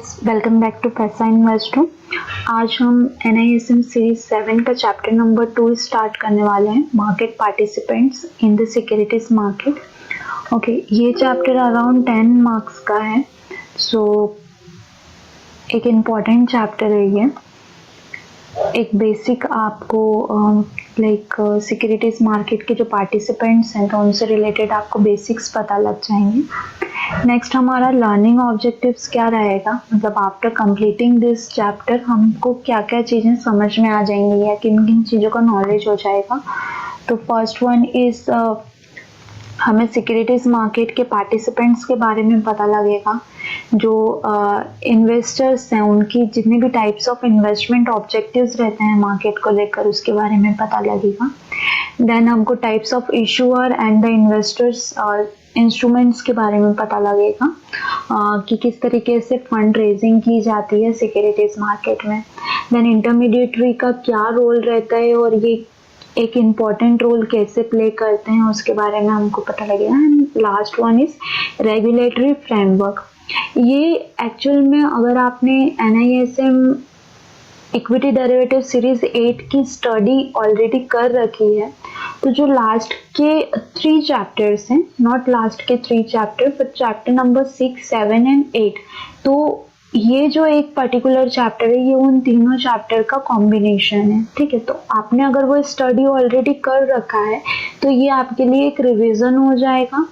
Guys, welcome back to पैसा investor. आज हम NISM सीरीज 7 का चैप्टर नंबर 2 स्टार्ट करने वाले हैं, market participants in the securities market. Okay, ये चैप्टर अराउंड 10 मार्क्स का है, सो एक इम्पॉर्टेंट चैप्टर है ये। एक बेसिक आपको सिक्योरिटीज मार्केट के जो पार्टिसिपेंट्स हैं तो उनसे रिलेटेड आपको बेसिक्स पता लग जाएंगे। नेक्स्ट हमारा लर्निंग ऑब्जेक्टिव्स क्या रहेगा, मतलब आफ्टर कंप्लीटिंग दिस चैप्टर हमको क्या क्या चीज़ें समझ में आ जाएंगी या किन किन चीज़ों का नॉलेज हो जाएगा। तो फर्स्ट वन इज हमें सिक्योरिटीज मार्केट के पार्टिसिपेंट्स के बारे में पता लगेगा। जो इन्वेस्टर्स हैं उनकी जितने भी टाइप्स ऑफ इन्वेस्टमेंट ऑब्जेक्टिव्स रहते हैं मार्केट को लेकर उसके बारे में पता लगेगा। देन हमको types of issuer and the investors instruments के बारे में पता लगेगा कि किस तरीके से फंड रेजिंग की जाती है सिक्योरिटीज मार्केट में। देन इंटरमीडिएटरी का क्या रोल रहता है और ये एक इम्पॉर्टेंट रोल कैसे प्ले करते हैं उसके बारे में हमको पता लगेगा। And last one is regulatory framework. ये एक्चुअल में अगर आपने NISM इक्विटी डेरिवेटिव सीरीज 8 की स्टडी ऑलरेडी कर रखी है तो जो लास्ट के 3 चैप्टर्स हैं, नॉट लास्ट के 3 chapter but chapter number 6, 7 and 8, तो ये जो एक पर्टिकुलर चैप्टर है ये उन तीनों चैप्टर का कॉम्बिनेशन है। ठीक है, तो आपने अगर वो स्टडी ऑलरेडी कर रखा है तो ये आपके लिए एक रिवीजन हो जाएगा,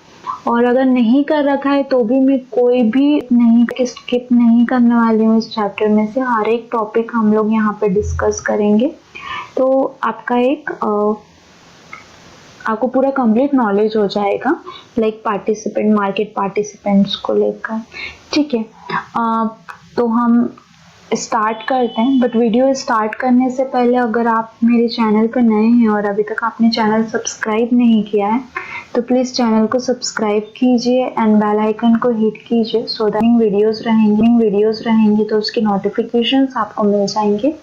और अगर नहीं कर रखा है तो भी मैं कोई भी नहीं स्किप नहीं करने वाली हूँ। इस चैप्टर में से हर एक टॉपिक हम लोग यहाँ पे डिस्कस करेंगे, तो आपको पूरा कंप्लीट नॉलेज हो जाएगा मार्केट पार्टिसिपेंट्स को लेकर। ठीक है, तो हम स्टार्ट करते हैं, बट वीडियो स्टार्ट करने से पहले अगर आप मेरे चैनल पर नए हैं और अभी तक आपने चैनल सब्सक्राइब नहीं किया है तो प्लीज़ चैनल को सब्सक्राइब कीजिए एंड बेल आइकन को हिट कीजिए सो दैट वीडियोस रहेंगे तो उसकी नोटिफिकेशंस आपको मिल जाएंगे।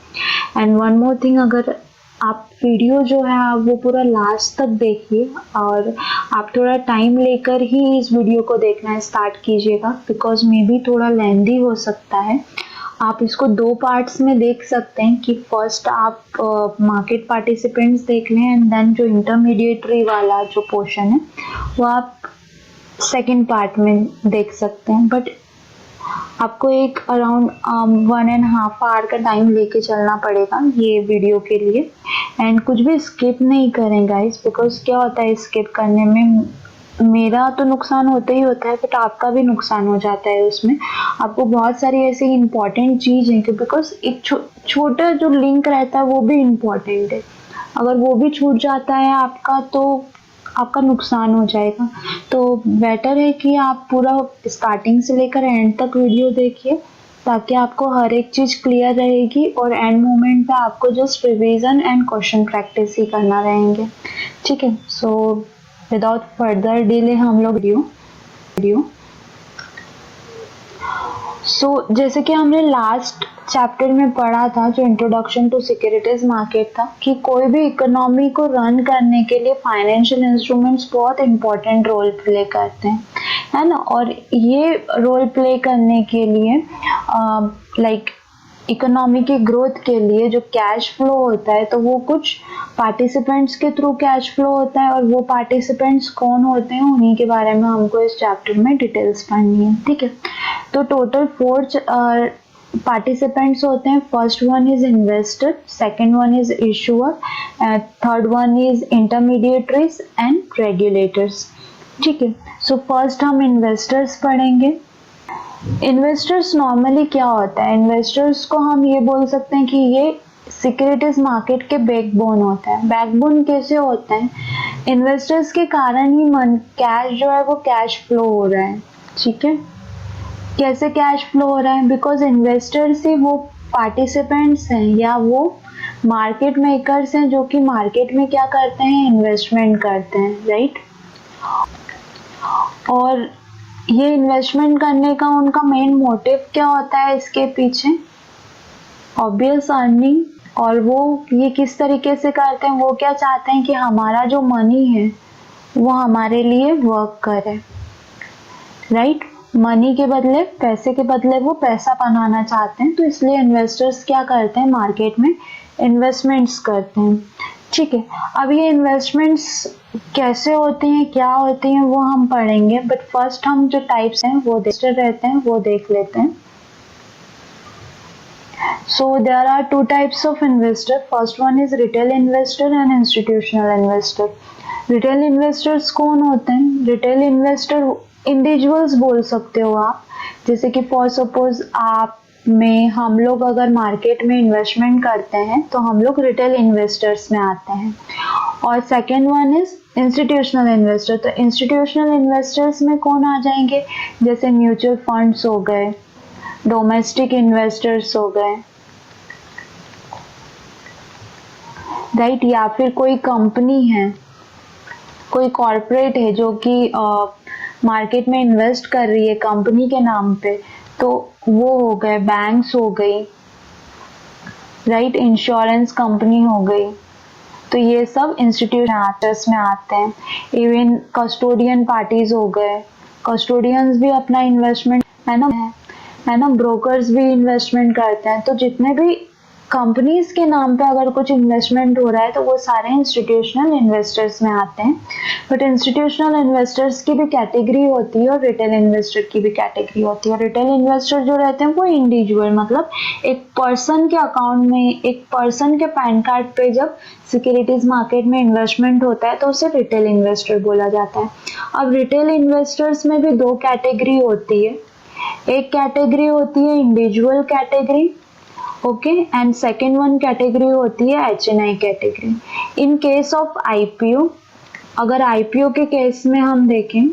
एंड वन मोर थिंग, अगर आप वीडियो जो है आप वो पूरा लास्ट तक देखिए और आप थोड़ा टाइम लेकर ही इस वीडियो को देखना स्टार्ट कीजिएगा, बिकॉज मे बी थोड़ा लेंदी हो सकता है। आप इसको 2 पार्ट्स में देख सकते हैं कि फर्स्ट आप मार्केट पार्टिसिपेंट्स देख लें एंड देन जो इंटरमीडिएटरी वाला जो पोर्शन है वो आप सेकंड पार्ट में देख सकते हैं। बट आपको एक अराउंड 1.5 आवर का टाइम लेके चलना पड़ेगा ये वीडियो के लिए। एंड कुछ भी स्किप नहीं करें गाइस, बिकॉज क्या होता है स्किप करने में मेरा तो नुकसान होता ही होता है बट आपका भी नुकसान हो जाता है। उसमें आपको बहुत सारी ऐसी इंपॉर्टेंट चीज़ है कि बिकॉज एक छोटा जो लिंक रहता है वो भी इम्पॉर्टेंट है, अगर वो भी छूट जाता है आपका तो आपका नुकसान हो जाएगा। तो बेटर है कि आप पूरा स्टार्टिंग से लेकर एंड तक वीडियो देखिए ताकि आपको हर एक चीज़ क्लियर रहेगी और एंड मोमेंट पे आपको just revision and question practice ही करना रहेंगे। ठीक है, सो विदाउट फर्दर डिले हम लोग वीडियो जैसे कि हमने लास्ट चैप्टर में पढ़ा था जो इंट्रोडक्शन टू सिक्योरिटीज मार्केट था कि कोई भी इकोनॉमी को रन करने के लिए फाइनेंशियल इंस्ट्रूमेंट्स बहुत इंपॉर्टेंट रोल प्ले करते हैं, है ना। और ये रोल प्ले करने के लिए इकोनॉमी की ग्रोथ के लिए जो कैश फ्लो होता है तो वो कुछ पार्टिसिपेंट्स के थ्रू कैश फ्लो होता है, और वो पार्टिसिपेंट्स कौन होते हैं उन्हीं के बारे में हमको इस चैप्टर में डिटेल्स पढ़नी है। ठीक है, तो टोटल 4 पार्टिसिपेंट्स होते हैं। First one is investor, second one is issuer, third one is intermediaries and regulators. ठीक है, सो फर्स्ट हम इन्वेस्टर्स पढ़ेंगे। इन्वेस्टर्स नॉर्मली क्या होता है, इन्वेस्टर्स को हम ये बोल सकते हैं कि ये सिक्योरिटीज मार्केट के बैकबोन होता है। बैकबोन कैसे होता है, इन्वेस्टर्स के कारण ही कैश जो है वो कैश फ्लो हो रहा है। ठीक है, कैसे कैश फ्लो हो रहा है, बिकॉज इन्वेस्टर्स ही वो पार्टिसिपेंट्स हैं या वो मार्केट मेकर्स हैं जो कि मार्केट में क्या करते हैं, इन्वेस्टमेंट करते हैं, राइट। और ये इन्वेस्टमेंट करने का उनका मेन मोटिव क्या होता है इसके पीछे, ऑब्वियस अर्निंग। और वो ये किस तरीके से करते हैं, वो क्या चाहते हैं कि हमारा जो मनी है वो हमारे लिए वर्क करे, राइट। मनी के बदले, पैसे के बदले वो पैसा बनाना चाहते हैं, तो इसलिए इन्वेस्टर्स क्या करते हैं, मार्केट में इन्वेस्टमेंट्स करते हैं। ठीक है, अब ये इन्वेस्टमेंट्स कैसे होती हैं, क्या होती हैं, वो हम पढ़ेंगे, बट फर्स्ट हम जो टाइप्स हैं वो रहते हैं वो देख लेते हैं। So there are two types of investor. First one is retail investor and institutional investor. Retail investors कौन होते हैं? Retail investor इंडिविजुअल्स बोल सकते हो आप, जैसे कि फॉर सपोज आप में, हम लोग अगर मार्केट में इन्वेस्टमेंट करते हैं तो हम लोग रिटेल इन्वेस्टर्स में आते हैं। और second one is institutional investor. तो इंस्टीट्यूशनल इन्वेस्टर्स में कौन आ जाएंगे, जैसे म्यूचुअल फंड्स हो गए, डोमेस्टिक इन्वेस्टर्स हो गए, राइट, या फिर कोई कंपनी है, कोई कॉर्पोरेट है जो कि मार्केट में इन्वेस्ट कर रही है कंपनी के नाम पे, तो वो हो गए, बैंक्स हो गई, राइट, इंश्योरेंस कंपनी हो गई, तो ये सब इंस्टीट्यूशंस में आते हैं। इवन कस्टोडियन पार्टीज हो गए, कस्टोडियंस भी अपना इन्वेस्टमेंट है ना, ब्रोकर्स भी इन्वेस्टमेंट करते हैं। तो जितने भी कंपनीज के नाम पे अगर कुछ इन्वेस्टमेंट हो रहा है तो वो सारे इंस्टीट्यूशनल इन्वेस्टर्स में आते हैं। बट इंस्टीट्यूशनल इन्वेस्टर्स की भी कैटेगरी होती है और रिटेल इन्वेस्टर की भी कैटेगरी होती है। रिटेल इन्वेस्टर जो रहते हैं वो इंडिविजुअल, मतलब एक पर्सन के अकाउंट में, एक पर्सन के पैन कार्ड पे जब सिक्योरिटीज मार्केट में इन्वेस्टमेंट होता है तो उसे रिटेल इन्वेस्टर बोला जाता है। अब रिटेल इन्वेस्टर्स में भी दो कैटेगरी होती है। एक कैटेगरी होती है individual category, okay, and second one category होती है HNI category. In case of IPO, अगर IPO के केस में हम देखें,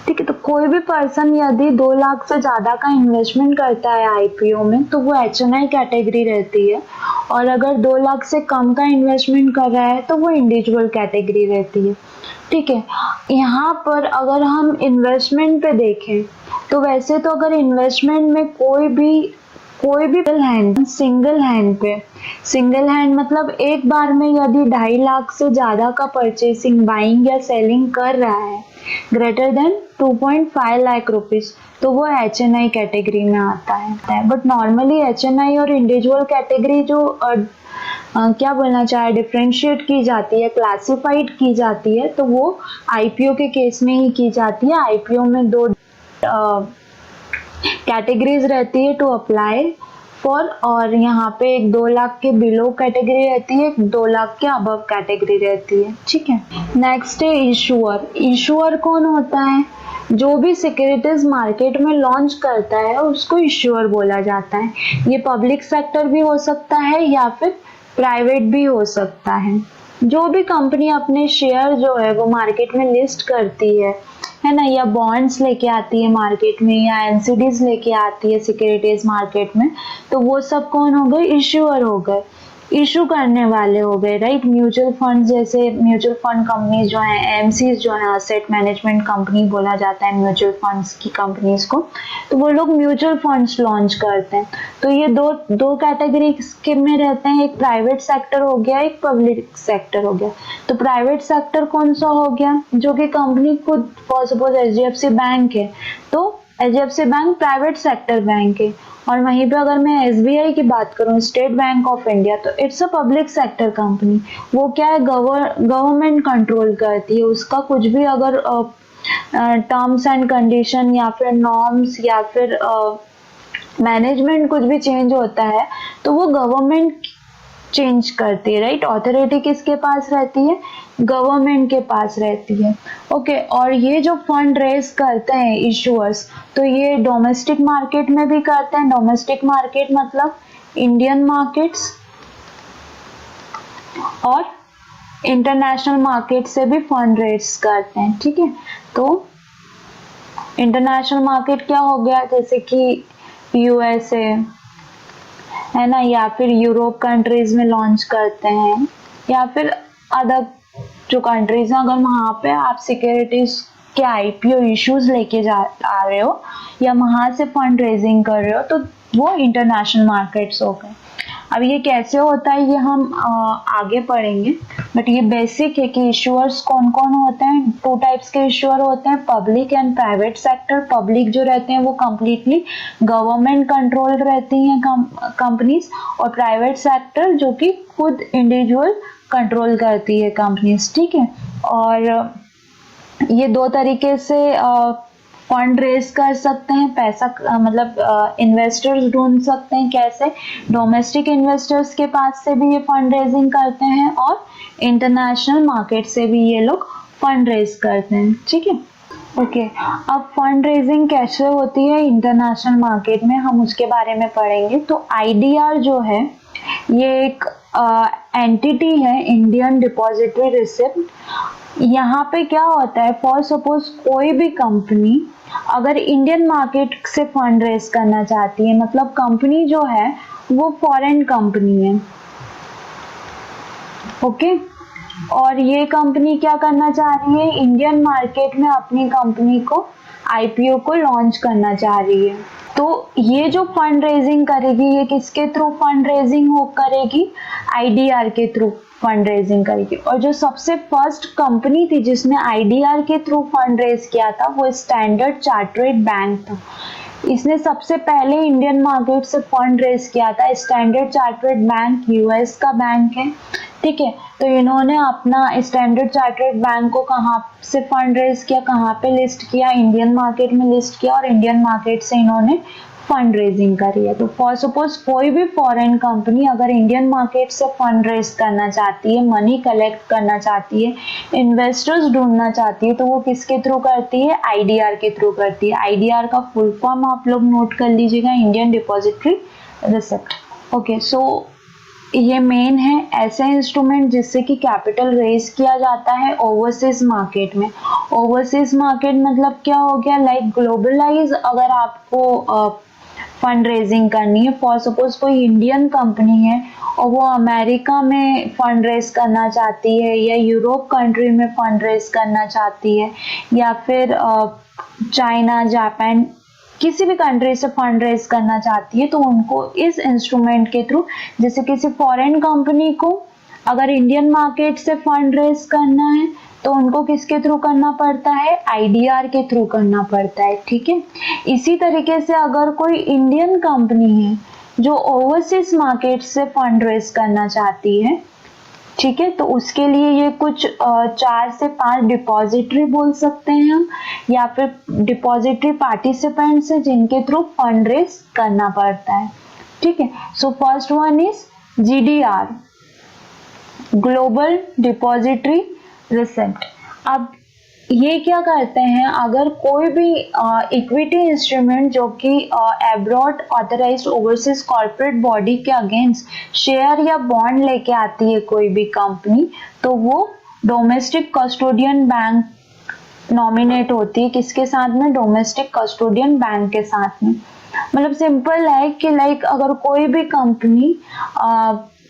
ठीक है, तो कोई भी पर्सन यदि 2 लाख से ज्यादा का इन्वेस्टमेंट करता है IPO में तो वो HNI कैटेगरी रहती है, और अगर 2 लाख से कम का इन्वेस्टमेंट कर रहा है तो वो इंडिविजुअल कैटेगरी रहती है। ठीक है, यहाँ पर अगर हम इन्वेस्टमेंट पे देखें तो वैसे तो अगर इन्वेस्टमेंट में कोई भी सिंगल हैंड मतलब एक बार में यदि 2.5 लाख से ज्यादा का परचेसिंग, बाइंग या सेलिंग कर रहा है ग्रेटर देन 2.5 लाख रुपीज, तो वो HNI कैटेगरी में आता है। बट नॉर्मली HNI और इंडिविजुअल कैटेगरी जो क्या बोलना चाहे, डिफरेंशिएट की जाती है, क्लासिफाइड की जाती है, तो वो IPO के केस में ही की जाती है। IPO में 2 कैटेगरीज रहती है टू अप्लाई फॉर, और यहाँ पे एक 2 लाख के बिलो कैटेगरी रहती है, एक 2 लाख के अबव कैटेगरी रहती है। ठीक है, नेक्स्ट है इशूअर। इशूअर कौन होता है, जो भी सिक्योरिटीज मार्केट में लॉन्च करता है उसको इशूअर बोला जाता है। ये पब्लिक सेक्टर भी हो सकता है या फिर प्राइवेट भी हो सकता है। जो भी कंपनी अपने शेयर जो है वो मार्केट में लिस्ट करती है ना, या बॉन्ड्स लेके आती है मार्केट में, या NCDs लेके आती है सिक्योरिटीज मार्केट में, तो वो सब कौन हो गए, इश्यूअर हो गए, इशू करने वाले हो गए, राइट। म्यूचुअल फंड, जैसे म्यूचुअल फंड कंपनीज जो हैं, AMCs जो है, असेट मैनेजमेंट कंपनी बोला जाता है म्यूचुअल फंड्स की कंपनीज को, तो वो लोग म्यूचुअल फंड्स लॉन्च करते हैं। तो ये दो कैटेगरी के में रहते हैं, एक प्राइवेट सेक्टर हो गया, एक पब्लिक सेक्टर हो गया। तो प्राइवेट सेक्टर कौन सा हो गया, जो कि कंपनी खुद, फॉर सपोज HDFC बैंक है तो HDFC bank private sector bank है, और वहीं पे अगर मैं SBI की बात करूं, स्टेट बैंक ऑफ इंडिया, तो it's a public sector company. वो क्या है, गवर्नमेंट कंट्रोल करती है, उसका कुछ भी अगर टर्म्स एंड कंडीशन या फिर नॉर्म्स या फिर मैनेजमेंट कुछ भी चेंज होता है तो वो गवर्नमेंट चेंज करती है, राइट। ऑथोरिटी किसके पास रहती है, गवर्नमेंट के पास रहती है। ओके, और ये जो फंड रेज करते हैं इशूअर्स, तो ये डोमेस्टिक मार्केट में भी करते हैं। डोमेस्टिक मार्केट मतलब इंडियन मार्केट्स, और इंटरनेशनल मार्केट से भी फंड रेज करते हैं। ठीक है, तो इंटरनेशनल मार्केट क्या हो गया, जैसे कि USA है ना, या फिर यूरोप कंट्रीज में लॉन्च करते हैं, या फिर अदर जो कंट्रीज हैं, अगर वहां पे आप सिक्योरिटीज के IPO इश्यूज लेके आ रहे हो या वहां से फंड रेजिंग कर रहे हो, तो वो इंटरनेशनल मार्केट्स हो गए। अब ये कैसे होता है ये हम आगे पढ़ेंगे, बट ये बेसिक है कि इश्यूअर्स कौन कौन होते हैं। टू टाइप्स के इश्यूअर होते हैं, public and private sector. Public जो रहते हैं वो कंप्लीटली गवर्नमेंट कंट्रोल रहती हैं कंपनीज, और प्राइवेट सेक्टर जो कि खुद इंडिविजुअल कंट्रोल करती है कंपनीज, ठीक है। और ये दो तरीके से फंड रेज कर सकते हैं, पैसा मतलब इन्वेस्टर्स ढूंढ सकते हैं। कैसे? डोमेस्टिक इन्वेस्टर्स के पास से भी ये फंड रेजिंग करते हैं और इंटरनेशनल मार्केट से भी ये लोग फंड रेज करते हैं, ठीक है। ओके, अब फंड रेजिंग कैसे होती है इंटरनेशनल मार्केट में, हम उसके बारे में पढ़ेंगे। तो आईडीआर जो है ये एक एंटिटी है, इंडियन डिपॉजिटरी रिसिप्ट। यहाँ पे क्या होता है, फॉर सपोज कोई भी कंपनी अगर इंडियन मार्केट से फंड रेज करना चाहती है, मतलब कंपनी जो है वो फॉरेन कंपनी है, ओके, और ये कंपनी क्या करना चाह रही है, इंडियन मार्केट में अपनी कंपनी को आईपीओ को लॉन्च करना चाह रही है। तो ये जो फंड रेजिंग करेगी, ये किसके थ्रू फंड रेजिंग हो करेगी, आईडीआर के थ्रू फंड रेजिंग करेगी। और जो सबसे फर्स्ट कंपनी थी जिसने आईडीआर के थ्रू फंड रेज किया था वो स्टैंडर्ड चार्टर्ड बैंक था। इसने सबसे पहले इंडियन मार्केट से फंड रेज किया था। स्टैंडर्ड चार्टर्ड बैंक यूएस का बैंक है, ठीक है। तो इन्होंने अपना स्टैंडर्ड चार्टर्ड बैंक को कहाँ से फंड रेज किया, कहाँ पे लिस्ट किया, इंडियन मार्केट में लिस्ट किया, और इंडियन मार्केट से इन्होंने फंड रेजिंग करी है। तो फॉर सपोज कोई भी फॉरेन कंपनी अगर इंडियन मार्केट से फंड रेज करना चाहती है, मनी कलेक्ट करना चाहती है, इन्वेस्टर्स ढूंढना चाहती है, तो वो किसके थ्रू करती है, आईडीआर के थ्रू करती है। आईडीआर का फुल फॉर्म आप लोग नोट कर लीजिएगा, इंडियन डिपॉजिटरी रिसिप्ट। ओके, सो ये मेन है ऐसे इंस्ट्रूमेंट जिससे कि कैपिटल रेज किया जाता है ओवरसीज मार्केट में। ओवरसीज मार्केट मतलब क्या हो गया, लाइक ग्लोबलाइज अगर आपको फंड रेजिंग करनी है, फॉर सपोज कोई इंडियन कंपनी है और वो अमेरिका में फंड रेज करना चाहती है, या यूरोप कंट्री में फंड रेज करना चाहती है, या फिर चाइना, जापान, किसी भी कंट्री से फंड रेज करना चाहती है, तो उनको इस इंस्ट्रूमेंट के थ्रू, जैसे किसी फॉरेन कंपनी को अगर इंडियन मार्केट से फंड रेज करना है तो उनको किसके थ्रू करना पड़ता है, आईडीआर के थ्रू करना पड़ता है, ठीक है। इसी तरीके से अगर कोई इंडियन कंपनी है जो ओवरसीज मार्केट से फंड रेज करना चाहती है, ठीक है, तो उसके लिए ये कुछ 4 से 5 डिपॉजिटरी बोल सकते हैं हम, या फिर डिपॉजिटरी पार्टिसिपेंट्स है जिनके थ्रू फंड रेज करना पड़ता है, ठीक है। So first one is GDR, global depository receipt. अब ये क्या करते हैं, अगर कोई भी इक्विटी इंस्ट्रूमेंट जो कि abroad authorised overseas corporate body के अगेंस्ट शेयर या बॉन्ड लेके आती है कोई भी कंपनी, तो वो डोमेस्टिक कस्टोडियन बैंक नॉमिनेट होती है। किसके साथ में, डोमेस्टिक कस्टोडियन बैंक के साथ में। मतलब सिंपल है कि लाइक अगर कोई भी company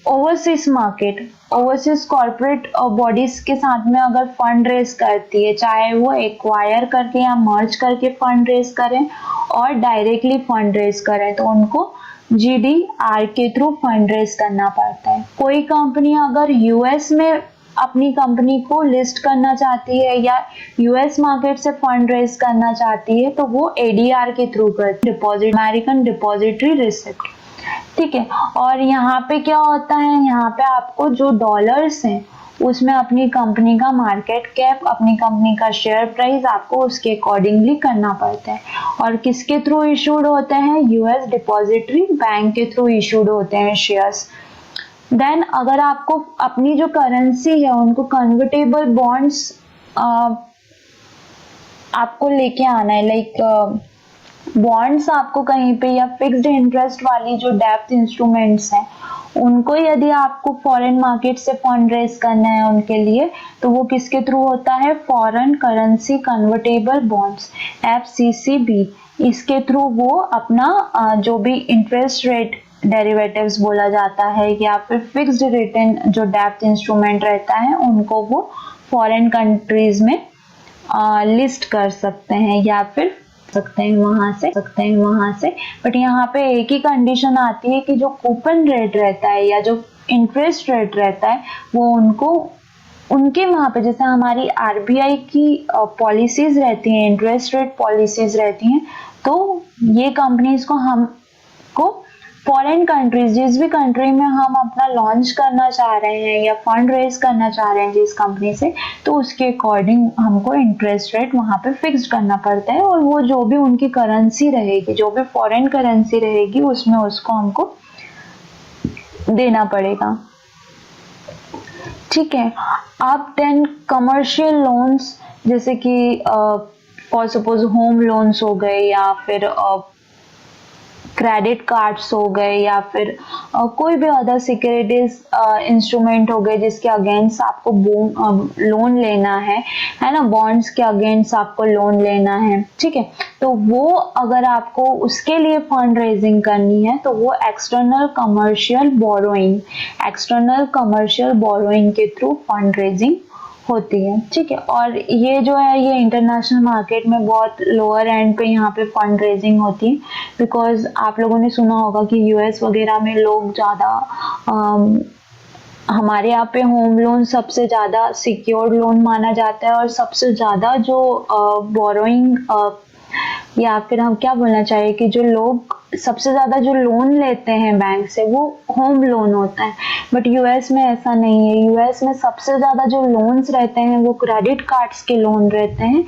overseas market, overseas corporate bodies के साथ में अगर फंड रेज करती है, चाहे वो एक्वायर करके या मर्ज करके फंड रेज करें और डायरेक्टली फंड रेज करें, तो उनको जीडीआर के थ्रू फंड रेज करना पड़ता है। कोई कंपनी अगर यूएस में अपनी कंपनी को लिस्ट करना चाहती है या यूएस मार्केट से फंड रेज करना चाहती है, तो वो एडीआर के थ्रू करती है, डिपॉजिट अमेरिकन डिपॉजिटरी रिसिप्ट, ठीक है। और यहाँ पे क्या होता है, यहाँ पे आपको जो डॉलर्स हैं उसमें अपनी कंपनी का मार्केट कैप, अपनी कंपनी का शेयर प्राइस आपको उसके अकॉर्डिंगली करना पड़ता है। और किसके थ्रू इशूड होते हैं, यूएस डिपॉजिटरी बैंक के थ्रू इशूड होते हैं शेयर्स। देन अगर आपको अपनी जो करेंसी है उनको कन्वर्टेबल बॉन्ड्स आपको लेके आना है, लाइक बॉन्ड्स आपको कहीं पे, या फिक्स्ड इंटरेस्ट वाली जो डेब्ट इंस्ट्रूमेंट्स हैं उनको यदि आपको फॉरेन मार्केट से फंड रेज करना है उनके लिए, तो वो किसके थ्रू होता है, फॉरेन करेंसी कन्वर्टेबल बॉन्ड्स, एफसीसीबी। इसके थ्रू वो अपना जो भी इंटरेस्ट रेट डेरिवेटिव्स बोला जाता है या फिर फिक्स्ड रिटर्न जो डेब्ट इंस्ट्रूमेंट रहता है उनको वो फॉरेन कंट्रीज में लिस्ट कर सकते हैं या फिर सकते हैं वहां से। बट यहाँ पे एक ही कंडीशन आती है कि जो कूपन रेट रहता है या जो इंटरेस्ट रेट रहता है वो उनको उनके वहां पे जैसे हमारी आरबीआई की पॉलिसीज रहती हैं, इंटरेस्ट रेट पॉलिसीज रहती हैं, तो ये कंपनीज को हमको फॉरेन कंट्रीज, जिस भी कंट्री में हम अपना लॉन्च करना चाह रहे हैं या फंड रेज करना चाह रहे हैं जिस कंपनी से, तो उसके अकॉर्डिंग हमको इंटरेस्ट रेट वहां पे फिक्स करना पड़ता है, और वो जो भी उनकी करेंसी रहेगी, जो भी फॉरेन करेंसी रहेगी, उसमें उसको हमको देना पड़ेगा। ठीक है। अब देन कमर्शियल लोन्स, जैसे कि फॉर सपोज होम लोन्स हो गए, या फिर क्रेडिट कार्ड्स हो गए, या फिर कोई भी अदर सिक्योरिटीज इंस्ट्रूमेंट हो गए जिसके अगेंस्ट आपको लोन लेना है ना, बॉन्ड्स के अगेंस्ट आपको लोन लेना है। ठीक है, तो वो अगर आपको उसके लिए फंड रेजिंग करनी है तो वो एक्सटर्नल कमर्शियल बोरोइंग के थ्रू फंड रेजिंग होती है। ठीक है, और ये जो है ये इंटरनेशनल मार्केट में बहुत लोअर एंड पे यहाँ पे फंड रेजिंग होती है, बिकॉज आप लोगों ने सुना होगा कि यूएस वगैरह में लोग ज़्यादा, हमारे यहाँ पे होम लोन सबसे ज़्यादा सिक्योर्ड लोन माना जाता है, और सबसे ज़्यादा जो बोरोइंग या फिर हम क्या बोलना चाहिए कि जो लोग सबसे ज्यादा जो लोन लेते हैं बैंक से वो होम लोन होता है। बट यूएस में ऐसा नहीं है। यूएस में सबसे ज्यादा जो लोन्स रहते हैं वो क्रेडिट कार्ड्स के लोन रहते हैं,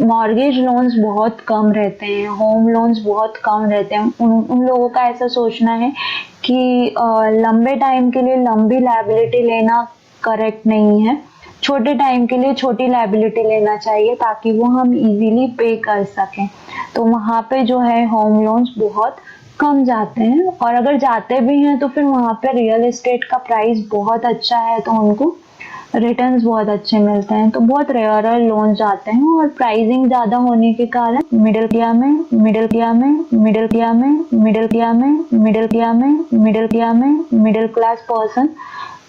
मॉर्गेज लोन्स बहुत कम रहते हैं, होम लोन्स बहुत कम रहते हैं। उन लोगों का ऐसा सोचना है कि लंबे टाइम के लिए लंबी लायबिलिटी लेना करेक्ट नहीं है, छोटे टाइम के लिए छोटी लायबिलिटी लेना चाहिए ताकि वो हम इजीली पे कर सकें। तो वहाँ पे जो है होम लोन्स बहुत कम जाते हैं, और अगर जाते भी हैं तो फिर वहाँ पे रियल एस्टेट का प्राइस बहुत अच्छा है, तो उनको रिटर्न्स बहुत अच्छे मिलते हैं, तो बहुत रेयरर लोन जाते हैं। और प्राइसिंग ज्यादा होने के कारण middle class person,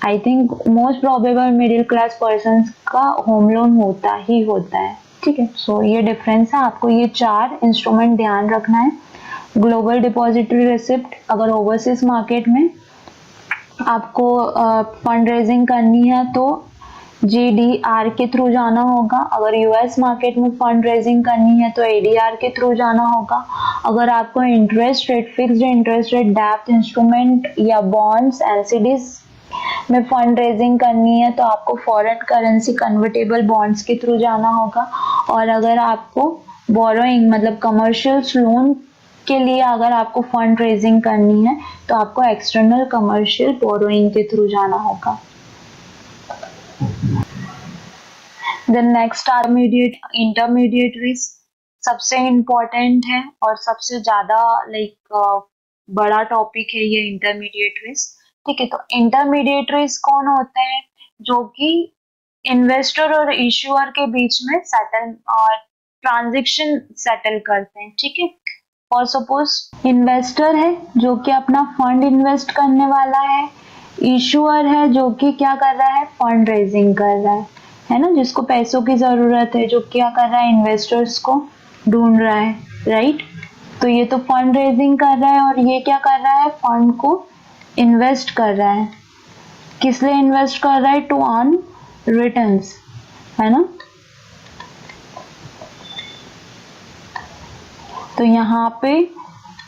I think most probable middle class person का होम लोन होता ही होता है। ठीक है, सो ये डिफरेंस है, आपको ये 4 इंस्ट्रूमेंट ध्यान रखना है। ग्लोबल डिपॉजिटरी रिसिप्ट, अगर ओवरसीज मार्केट में आपको फंड रेजिंग करनी है तो GDR के थ्रू जाना होगा। अगर यूएस मार्केट में फंड रेजिंग करनी है तो ADR के थ्रू जाना होगा। अगर आपको interest rate, fixed interest rate, डेब्ट इंस्ट्रूमेंट या बॉन्ड्स, NCDs में फंड रेजिंग करनी है तो आपको फॉरेन करेंसी कन्वर्टेबल बॉन्ड्स के थ्रू जाना होगा। और अगर आपको बोरोइंग मतलब कमर्शियल लोन के लिए अगर आपको फंड रेजिंग करनी है तो आपको एक्सटर्नल कमर्शियल बोरोइंग के थ्रू जाना होगा। देन नेक्स्ट इंटरमीडिएट रिस्क, सबसे इम्पोर्टेंट है और सबसे ज्यादा बड़ा टॉपिक है ये इंटरमीडिएट रिस्क। ठीक है, तो इंटरमीडिएट रिस्क कौन होते हैं? जो कि इन्वेस्टर और इश्यूअर के बीच में सेटल और ट्रांजैक्शन सेटल करते हैं। ठीक है, और सपोज इन्वेस्टर है जो कि अपना फंड इन्वेस्ट करने वाला है, इश्यूअर है जो कि क्या कर रहा है, फंड रेजिंग कर रहा है ना, जिसको पैसों की जरूरत है, जो क्या कर रहा है, इन्वेस्टर्स को ढूंढ रहा है, राइट। तो ये तो फंड रेजिंग कर रहा है, और ये क्या कर रहा है, फंड को इन्वेस्ट कर रहा है। किस लिए इन्वेस्ट कर रहा है? टू अर्न रिटर्न्स, है ना। तो यहाँ पे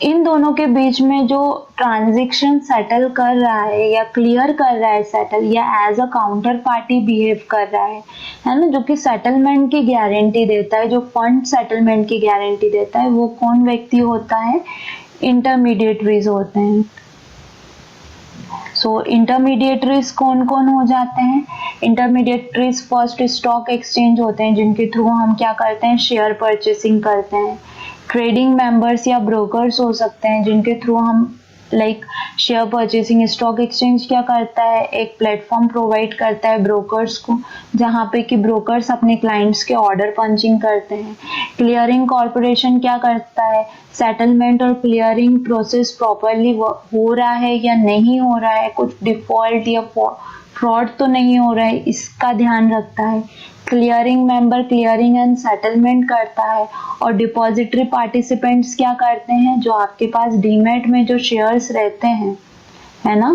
इन दोनों के बीच में जो ट्रांजैक्शन सेटल कर रहा है या क्लियर कर रहा है, सेटल या as a counter party behave कर रहा है ना, जो कि सेटलमेंट की गारंटी देता है, जो फंड सेटलमेंट की गारंटी देता है, वो कौन व्यक्ति होता है? इंटरमीडिएटरीज होते हैं। सो इंटरमीडिएटरीज कौन कौन हो जाते हैं? इंटरमीडिएटरीज फर्स्ट स्टॉक एक्सचेंज होते हैं, जिनके थ्रू हम क्या करते हैं, शेयर परचेसिंग करते हैं। ट्रेडिंग मेंबर्स या ब्रोकर्स हो सकते हैं, जिनके थ्रू हम शेयर परचेसिंग। स्टॉक एक्सचेंज क्या करता है, एक प्लेटफॉर्म प्रोवाइड करता है ब्रोकर्स को, जहाँ पे कि ब्रोकर्स अपने क्लाइंट्स के ऑर्डर पंचिंग करते हैं। क्लियरिंग कॉर्पोरेशन क्या करता है, सेटलमेंट और क्लियरिंग प्रोसेस प्रॉपरली हो रहा है या नहीं हो रहा है, कुछ डिफॉल्ट या फ्रॉड तो नहीं हो रहा है, इसका ध्यान रखता है। Clearing member clearing and settlement करता है। और डिपॉजिटरी पार्टिसिपेंट्स क्या करते हैं, जो आपके पास डीमैट में जो शेयर्स रहते हैं, है ना,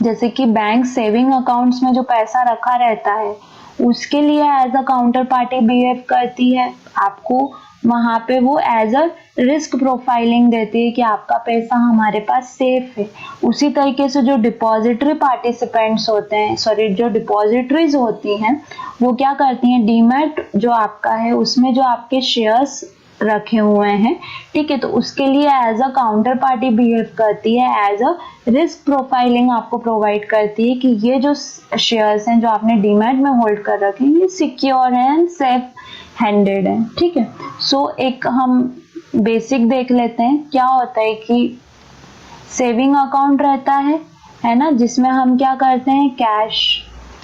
जैसे कि बैंक सेविंग अकाउंट्स में जो पैसा रखा रहता है उसके लिए as a counter party behave करती है, आपको वहां पे वो एज अ रिस्क प्रोफाइलिंग देती है कि आपका पैसा हमारे पास सेफ है। उसी तरीके से जो डिपॉजिटरी पार्टिसिपेंट्स होते हैं, सॉरी जो डिपॉजिटरीज होती हैं, वो क्या करती हैं, डीमैट जो आपका है उसमें जो आपके शेयर्स रखे हुए हैं, ठीक है, तो उसके लिए as a counter party behave करती है, एज अ रिस्क प्रोफाइलिंग आपको प्रोवाइड करती है कि ये जो शेयर्स हैं जो आपने डीमैट में होल्ड कर रखे हैं ये सिक्योर है एंड सेफ हैंडेड है, ठीक है। सो एक हम बेसिक देख लेते हैं। क्या होता है कि सेविंग अकाउंट रहता है ना, जिसमें हम क्या करते हैं, कैश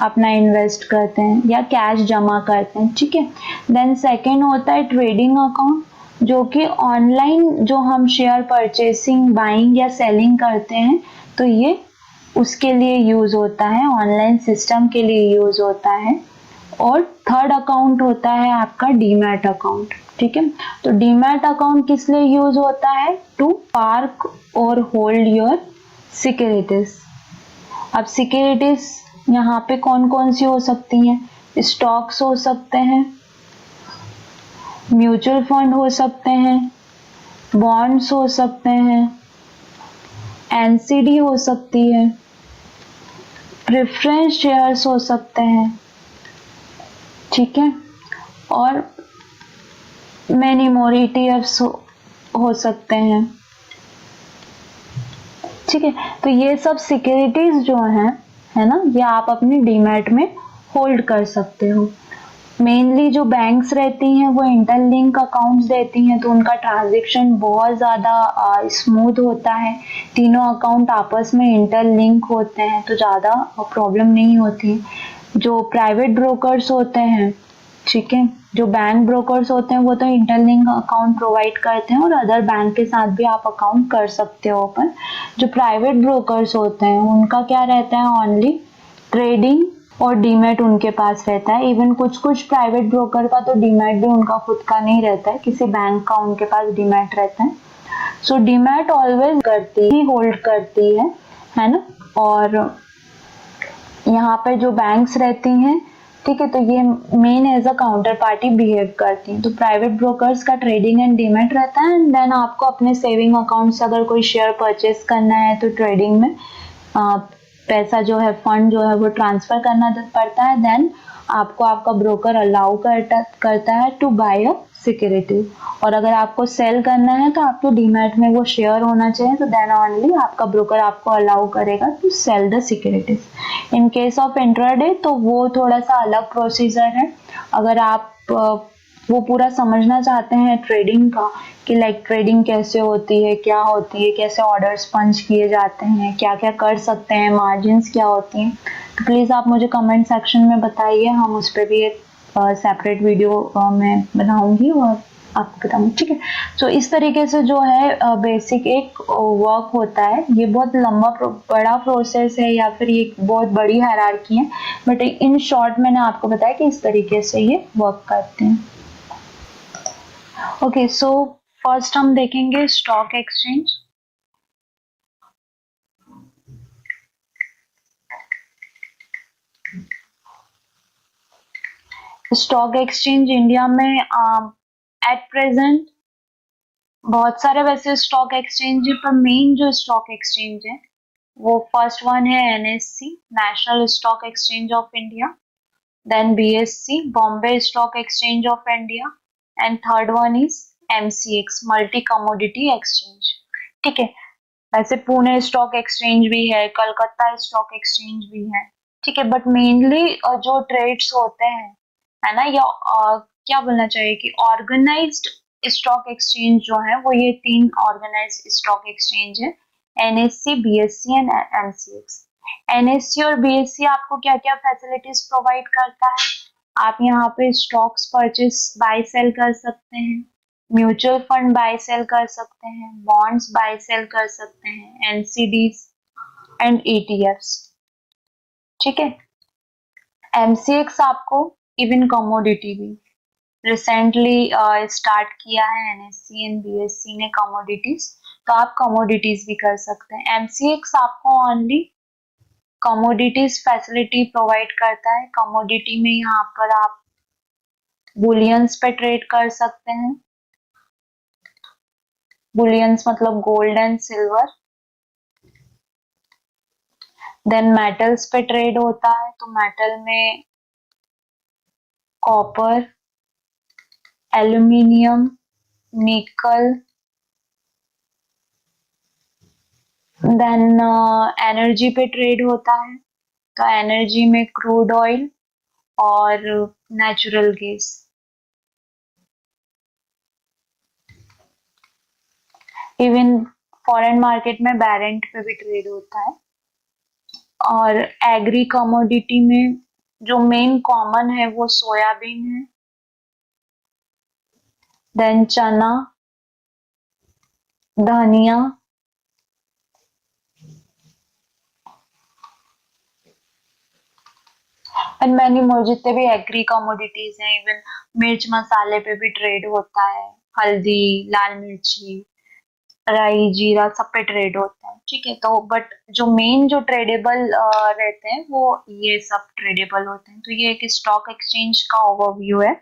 अपना इन्वेस्ट करते हैं या कैश जमा करते हैं, ठीक है। देन सेकंड होता है ट्रेडिंग अकाउंट, जो कि ऑनलाइन जो हम शेयर परचेसिंग बाइंग या सेलिंग करते हैं तो ये उसके लिए यूज होता है, ऑनलाइन सिस्टम के लिए यूज होता है। और थर्ड अकाउंट होता है आपका डीमैट अकाउंट, ठीक है। तो डीमैट अकाउंट किस लिए यूज होता है, टू पार्क और होल्ड योर सिक्योरिटीज। अब सिक्योरिटीज यहाँ पे कौन कौन सी हो सकती हैं, स्टॉक्स हो सकते हैं, म्यूचुअल फंड हो सकते हैं, बॉन्ड्स हो सकते हैं, एनसीडी हो सकती है, प्रेफरेंस शेयर्स हो सकते हैं, ठीक है, और मैनी मोर ईटीएफ्स हो सकते हैं, ठीक है। तो ये सब सिक्योरिटीज जो हैं, है ना, ये आप अपने डीमैट में होल्ड कर सकते हो। मेनली जो बैंक्स रहती हैं वो इंटरलिंक अकाउंट्स देती हैं, तो उनका ट्रांजैक्शन बहुत ज़्यादा स्मूथ होता है, तीनों अकाउंट आपस में इंटरलिंक होते हैं तो ज़्यादा प्रॉब्लम नहीं होती। जो प्राइवेट ब्रोकर्स होते हैं, ठीक है, जो बैंक ब्रोकर्स होते हैं वो तो इंटरलिंक अकाउंट प्रोवाइड करते हैं और अदर बैंक के साथ भी आप अकाउंट कर सकते हो ओपन। जो प्राइवेट ब्रोकर्स होते हैं उनका क्या रहता है, ओनली ट्रेडिंग और डीमैट उनके पास रहता है। इवन कुछ कुछ प्राइवेट ब्रोकर का तो डीमैट भी उनका खुद का नहीं रहता है, किसी बैंक का उनके पास डीमैट रहता है। सो डीमैट ऑलवेज करती ही होल्ड करती है ना। और यहाँ पे जो बैंक्स रहती हैं, ठीक है, तो ये main as a counter party behave करती हैं। तो प्राइवेट ब्रोकर्स का ट्रेडिंग एंड डीमैट रहता है, एंड देन आपको अपने सेविंग अकाउंट से अगर कोई शेयर परचेस करना है तो ट्रेडिंग में पैसा जो है, फंड जो है वो ट्रांसफर करना पड़ता है। देन आपको आपका ब्रोकर अलाउ करता है टू बाय अ सिक्योरिटी। और अगर आपको सेल करना है तो आपके डीमैट में वो शेयर होना चाहिए, तो देन ओनली आपका ब्रोकर आपको अलाउ करेगा to sell the securities. In case of intraday तो वो थोड़ा सा अलग प्रोसीजर है। अगर आप वो पूरा समझना चाहते हैं ट्रेडिंग का, कि लाइक ट्रेडिंग कैसे होती है, क्या होती है, कैसे ऑर्डर्स पंच किए जाते हैं, क्या क्या कर सकते हैं, मार्जिन्स क्या होती हैं, तो प्लीज़ आप मुझे कमेंट सेक्शन में बताइए, हम उस पर भी एक सेपरेट वीडियो मैं बनाऊंगी और आपको बताऊंगी, ठीक है। तो इस तरीके से जो है बेसिक एक वर्क होता है। ये बहुत लंबा बड़ा प्रोसेस है या फिर ये बहुत बड़ी हायरार्की है, बट इन शॉर्ट मैंने आपको बताया कि इस तरीके से ये वर्क करते हैं। ओके, सो फर्स्ट हम देखेंगे stock exchange. Stock exchange India में एट प्रेजेंट बहुत सारे वैसे स्टॉक एक्सचेंज है, पर मेन जो स्टॉक एक्सचेंज है वो फर्स्ट वन है NSC, national stock exchange of India, then BSC, Bombay stock exchange of India, and third one is MCX, multi commodity exchange, ठीक है। वैसे पुणे स्टॉक एक्सचेंज भी है, कलकत्ता स्टॉक एक्सचेंज भी है, ठीक है, बट मेनली जो ट्रेड्स होते हैं, है ना, या क्या बोलना चाहिए कि ऑर्गेनाइज्ड स्टॉक एक्सचेंज जो है वो ये तीन ऑर्गेनाइज्ड स्टॉक एक्सचेंज है, NSC, BSc and MCX. NSC और बीएससी आपको क्या क्या फैसिलिटीज प्रोवाइड करता है, आप यहाँ पे स्टॉक्स परचेस बाय सेल कर सकते हैं, म्यूचुअल फंड बाय सेल कर सकते हैं, बॉन्ड्स बाय सेल कर सकते हैं, एनसीडीज एंड ईटीएफ्स, ठीक है। एमसीएक्स आपको इवन कमोडिटी भी रिसेंटली स्टार्ट किया है, एनएससी एंड बीएससी ने कमोडिटीज, तो आप कमोडिटीज भी कर सकते हैं। एमसीएक्स आपको ओनली कमोडिटीज फैसिलिटी प्रोवाइड करता है। कमोडिटी में यहाँ पर आप बुलियंस पे ट्रेड कर सकते हैं। बुलियंस मतलब gold and silver. Then metals पे ट्रेड होता है, तो मेटल में copper, aluminium, nickel. Then energy पे ट्रेड होता है, तो एनर्जी में क्रूड ऑयल और natural gas. Even foreign market में बैरेंट पे भी ट्रेड होता है। और एग्री कमोडिटी में जो मेन कॉमन है वो सोयाबीन है, देन चना, धनिया, एंड मैनी मोर जितने भी एग्री कमोडिटीज हैं। इवन मिर्च मसाले पे भी ट्रेड होता है, हल्दी, लाल मिर्ची, राई, जीरा, सब पे ट्रेड होता है। ठीक है, तो बट जो मेन जो ट्रेडेबल रहते हैं वो ये सब ट्रेडेबल होते हैं। तो ये एक स्टॉक एक्सचेंज का ओवरव्यू है।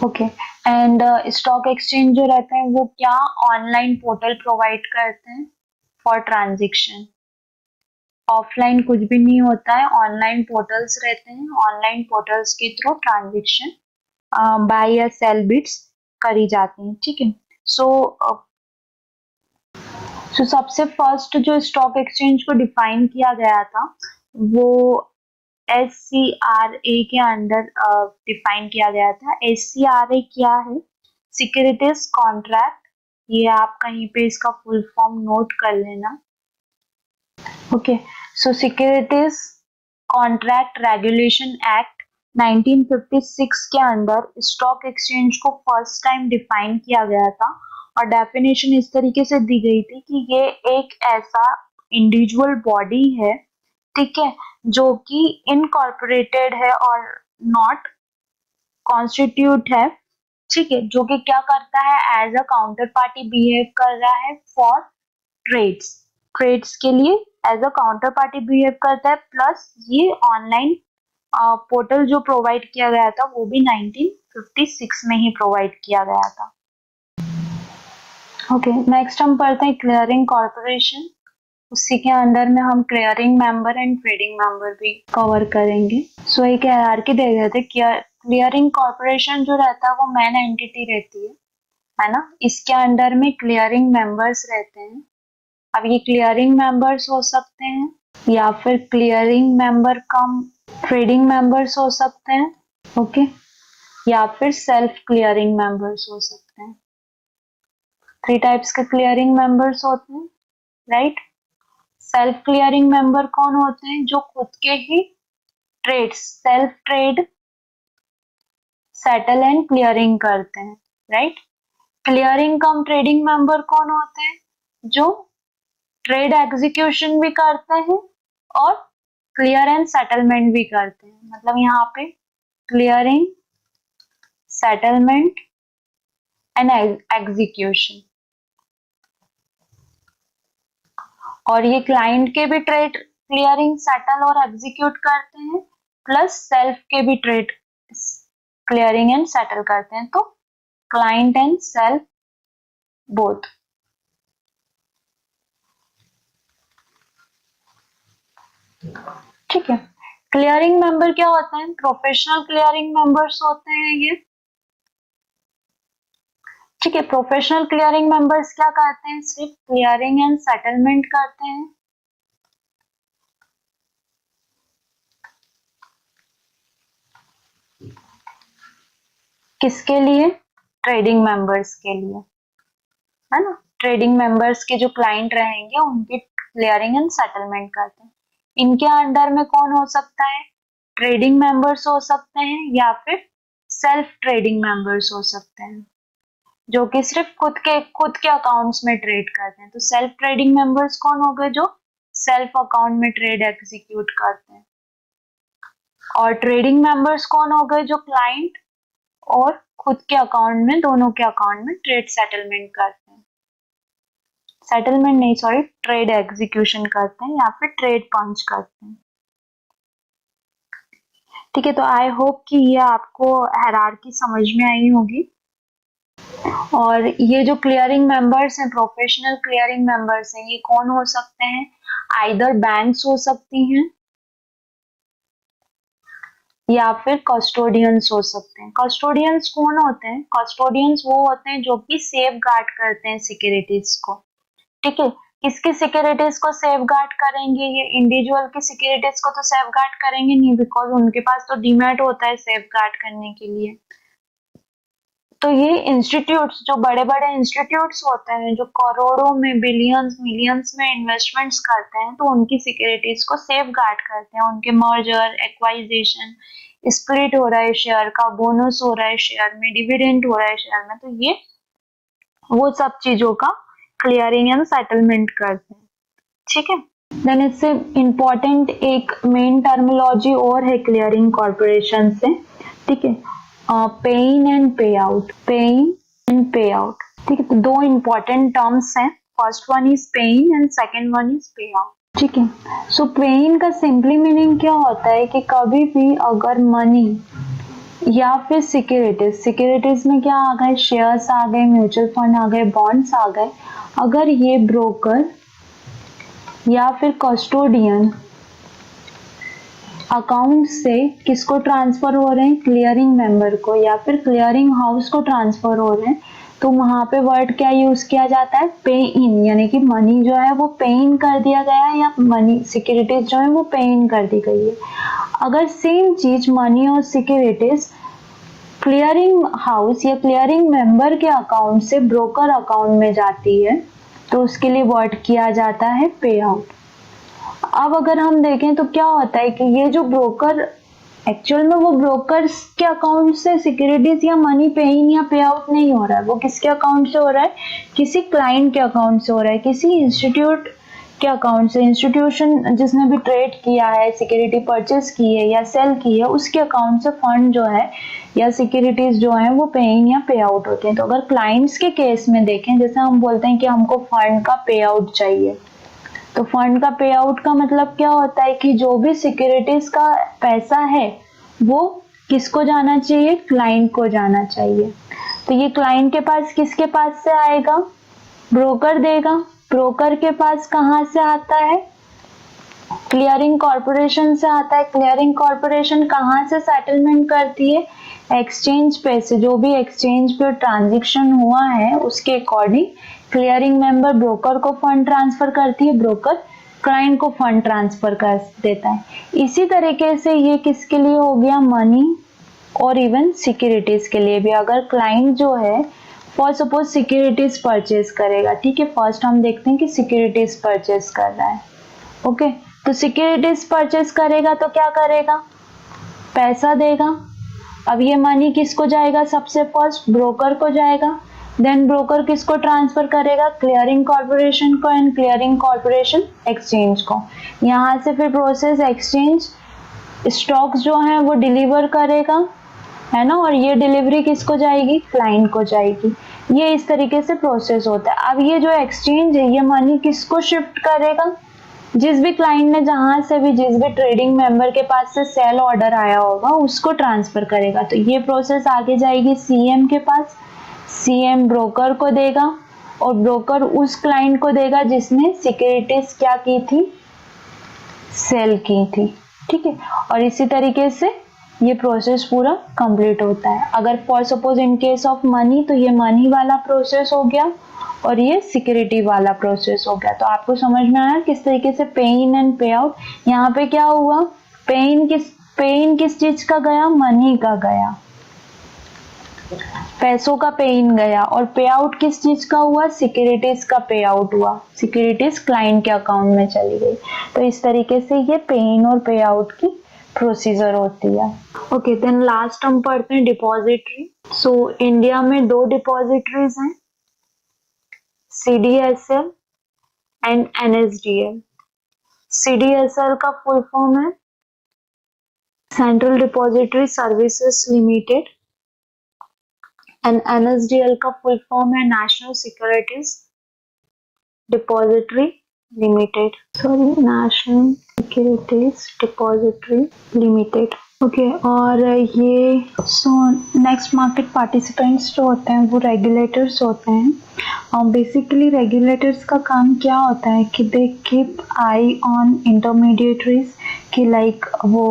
ओके, एंड स्टॉक एक्सचेंज जो रहते हैं वो क्या ऑनलाइन पोर्टल प्रोवाइड करते हैं फॉर ट्रांजेक्शन। ऑफलाइन कुछ भी नहीं होता है, ऑनलाइन पोर्टल्स रहते हैं। ऑनलाइन पोर्टल्स के थ्रू ट्रांजेक्शन बाय या सेल बिट्स करी जाती हैं। ठीक है, सो सबसे फर्स्ट जो स्टॉक एक्सचेंज को डिफाइन किया गया था वो SCRA के अंडर डिफाइन किया गया था। SCRA क्या है? Securities contract. ये आप कहीं पे इसका फुल फॉर्म नोट कर लेना। ओके, सो सिक्योरिटीज कॉन्ट्रैक्ट रेगुलेशन एक्ट 1956 के अंदर स्टॉक एक्सचेंज को फर्स्ट टाइम डिफाइन किया गया था। और डेफिनेशन इस तरीके से दी गई थी कि ये एक ऐसा इंडिविजुअल बॉडी है, ठीक है, जो कि इनकॉर्पोरेटेड है और नॉट कॉन्स्टिट्यूट है। ठीक है, जो कि क्या करता है, as a counter party behave कर रहा है फॉर ट्रेड्स। ट्रेड्स के लिए as a counter party behave करता है। प्लस ये ऑनलाइन पोर्टल जो प्रोवाइड किया गया था वो भी 1956 में ही प्रोवाइड किया गया था। ओके, नेक्स्ट हम पढ़ते हैं क्लियरिंग कॉर्पोरेशन। उसी के अंदर में हम clearing member and trading member भी कवर करेंगे। सो एक हायरार्की दे गए थे। क्लियरिंग कॉर्पोरेशन जो रहता है वो मेन एंटिटी रहती है ना। इसके अंडर में क्लियरिंग मेंबर्स रहते हैं। अब ये क्लियरिंग मेंबर्स हो सकते हैं या फिर क्लियरिंग मेंबर कम ट्रेडिंग मेंबर्स हो सकते हैं। ओके, या फिर सेल्फ क्लियरिंग मेंबर्स हो सकते हैं। 3 टाइप्स के क्लियरिंग मेंबर्स होते हैं, राइट। सेल्फ क्लियरिंग मेंबर कौन होते हैं? जो खुद के ही trades self trade settle and clearing करते हैं, right. Clearing cum trading member कौन होते हैं? जो ट्रेड एग्जीक्यूशन भी करते हैं और क्लियर एंड सेटलमेंट भी करते हैं। मतलब यहाँ पे क्लियरिंग, सेटलमेंट एंड एग्जीक्यूशन। और ये क्लाइंट के भी ट्रेड क्लियरिंग, सेटल और एग्जीक्यूट करते हैं, प्लस सेल्फ के भी ट्रेड क्लियरिंग एंड सेटल करते हैं। तो क्लाइंट एंड सेल्फ बोथ। ठीक है, क्लियरिंग मेंबर क्या होता है? प्रोफेशनल क्लियरिंग मेंबर्स होते हैं ये। ठीक है, प्रोफेशनल क्लियरिंग मेंबर्स क्या करते हैं? सिर्फ क्लियरिंग एंड सेटलमेंट करते हैं। किसके लिए? ट्रेडिंग मेंबर्स के लिए, है ना। ट्रेडिंग मेंबर्स के जो क्लाइंट रहेंगे उनके क्लियरिंग एंड सेटलमेंट करते हैं। इनके अंडर में कौन हो सकता है? ट्रेडिंग मेंबर्स हो सकते हैं या फिर सेल्फ ट्रेडिंग मेंबर्स हो सकते हैं, जो कि सिर्फ खुद के अकाउंट्स में ट्रेड करते हैं। तो सेल्फ ट्रेडिंग मेंबर्स कौन हो गए? जो सेल्फ अकाउंट में ट्रेड एग्जीक्यूट करते हैं। और ट्रेडिंग मेंबर्स कौन हो गए? जो क्लाइंट और खुद के अकाउंट में, दोनों के अकाउंट में ट्रेड सेटलमेंट करते हैं। सेटलमेंट नहीं, सॉरी, ट्रेड एग्जीक्यूशन करते हैं या फिर ट्रेड पंच करते हैं। ठीक है, तो आई होप कि ये आपको हायरार्की समझ में आई होगी। और ये जो क्लियरिंग मेंबर्स हैं, प्रोफेशनल क्लियरिंग मेंबर्स हैं, ये कौन हो सकते हैं? आइदर बैंक्स हो सकती हैं या फिर कस्टोडियंस हो सकते हैं। कस्टोडियंस कौन होते हैं? कस्टोडियंस वो होते हैं जो कि सेफ गार्ड करते हैं सिक्योरिटीज को। ठीक है, किसकी सिक्योरिटीज को सेफ गार्ड करेंगे? ये इंडिविजुअल की सिक्योरिटीज को तो सेफ गार्ड करेंगे नहीं, बिकॉज उनके पास तो डीमैट होता है सेफ गार्ड करने के लिए। तो ये इंस्टीट्यूट्स, जो बड़े बड़े इंस्टीट्यूट्स होते हैं जो करोड़ों में, बिलियंस, मिलियंस में इन्वेस्टमेंट्स करते हैं, तो उनकी सिक्योरिटीज को सेफ गार्ड करते हैं। उनके मर्जर, एक्वाइजिशन, स्प्लिट हो रहा है शेयर का, बोनस हो रहा है शेयर में, डिविडेंड हो रहा है शेयर में, तो ये वो सब चीजों का क्लियरिंग एंड सेटलमेंट करते हैं। ठीक है, देन इससे इंपॉर्टेंट एक मेन टर्मिनोलॉजी और है क्लियरिंग कॉर्पोरेशन से। ठीक है, पेइन एंड पे आउट, पेइन एंड पे आउट। ठीक है, तो दो इंपॉर्टेंट टर्म्स हैं, first one is pay-in and second one is पे आउट। ठीक है, सो पेइन का सिंपली मीनिंग क्या होता है कि कभी भी अगर मनी या फिर सिक्योरिटीज, सिक्योरिटीज में क्या आ गए? शेयर्स आ गए, म्यूचुअल फंड आ गए, बॉन्ड्स आ गए, अगर ये ब्रोकर या फिर कस्टोडियन अकाउंट से किसको ट्रांसफर हो रहे हैं? क्लियरिंग मेंबर को या फिर क्लियरिंग हाउस को ट्रांसफर हो रहे हैं, तो वहां पे वर्ड क्या यूज किया जाता है? पे इन, यानी कि मनी जो है वो पे इन कर दिया गया है, या मनी, सिक्योरिटीज जो है वो पे इन कर दी गई है। अगर सेम चीज मनी और सिक्योरिटीज क्लियरिंग हाउस या क्लियरिंग मेंबर के अकाउंट से ब्रोकर अकाउंट में जाती है, तो उसके लिए वर्ड किया जाता है पे आउट। अब अगर हम देखें तो क्या होता है कि ये जो ब्रोकर, एक्चुअल में वो ब्रोकर्स के अकाउंट से सिक्योरिटीज या मनी पे इन या पे आउट नहीं हो रहा है, वो किसके अकाउंट से हो रहा है? किसी क्लाइंट के अकाउंट से हो रहा है, किसी इंस्टीट्यूट के अकाउंट से, इंस्टीट्यूशन जिसने भी ट्रेड किया है, सिक्योरिटी परचेस की है या सेल की है, उसके अकाउंट से फंड जो है या सिक्योरिटीज जो है वो पे इन या पे आउट होते हैं। तो अगर क्लाइंट्स के केस में देखें, जैसे हम बोलते हैं कि हमको फंड का पे आउट चाहिए, तो फंड का पे आउट का मतलब क्या होता है कि जो भी सिक्योरिटीज का पैसा है वो किसको जाना चाहिए? क्लाइंट को जाना चाहिए। तो ये क्लाइंट के पास किसके पास से आएगा? ब्रोकर देगा। ब्रोकर के पास कहाँ से आता है? क्लियरिंग कॉर्पोरेशन से आता है। क्लियरिंग कॉर्पोरेशन कहाँ से सेटलमेंट करती है? एक्सचेंज पे से, जो भी एक्सचेंज पे ट्रांजैक्शन हुआ है उसके अकॉर्डिंग क्लियरिंग मेंबर ब्रोकर को फंड ट्रांसफर करती है, ब्रोकर क्लाइंट को फंड ट्रांसफर कर देता है। इसी तरीके से ये किसके लिए हो गया? मनी और इवन सिक्योरिटीज के लिए भी। अगर क्लाइंट जो है फॉर सपोज सिक्योरिटीज परचेज करेगा, ठीक है, फर्स्ट हम देखते हैं कि सिक्योरिटीज परचेज कर रहा है। ओके, तो सिक्योरिटीज परचेज करेगा तो क्या करेगा? पैसा देगा। अब ये मनी किसको जाएगा? सबसे फर्स्ट ब्रोकर को जाएगा, देन ब्रोकर किसको ट्रांसफर करेगा? क्लियरिंग कॉर्पोरेशन को, एंड क्लियरिंग कॉर्पोरेशन एक्सचेंज को। यहाँ से फिर प्रोसेस एक्सचेंज स्टॉक्स जो है वो डिलीवर करेगा, है ना, और ये डिलीवरी किसको जाएगी? क्लाइंट को जाएगी। ये इस तरीके से प्रोसेस होता है। अब ये जो एक्सचेंज है ये मनी किसको शिफ्ट करेगा? जिस भी क्लाइंट ने, जहां से भी, जिस भी ट्रेडिंग मेंबर के पास से सेल ऑर्डर आया होगा उसको ट्रांसफर करेगा। तो ये प्रोसेस आगे जाएगी सीएम के पास, सीएम ब्रोकर को देगा और ब्रोकर उस क्लाइंट को देगा जिसने सिक्योरिटीज क्या की थी? सेल की थी। ठीक है, और इसी तरीके से ये प्रोसेस पूरा कंप्लीट होता है। अगर for suppose in case of money, तो ये मनी वाला प्रोसेस हो गया और ये सिक्योरिटी वाला प्रोसेस हो गया। तो आपको समझ में आया किस तरीके से पे इन एंड पे आउट। यहाँ पे क्या हुआ? पे इन किस चीज का गया? मनी का गया, पैसों का पे इन गया। और पे आउट किस चीज का हुआ? सिक्योरिटीज का पे आउट हुआ, सिक्योरिटीज क्लाइंट के अकाउंट में चली गई। तो इस तरीके से ये पे इन और पे आउट की प्रोसीजर होती है। ओके, देन लास्ट हम पढ़ते हैं डिपॉजिटरी। सो इंडिया में दो डिपॉजिटरीज हैं, CDSL एंड NSDL। CDSL का फुल फॉर्म है central depository services limited, and NSDL का फुल फॉर्म है national securities depository limited, sorry, national securities depository limited. Okay, और ये नेक्स्ट मार्केट पार्टिसिपेंट्स जो होते हैं वो रेगुलेटर्स होते हैं। बेसिकली रेगुलेटर्स का काम क्या होता है कि they keep eye on intermediaries कि लाइक वो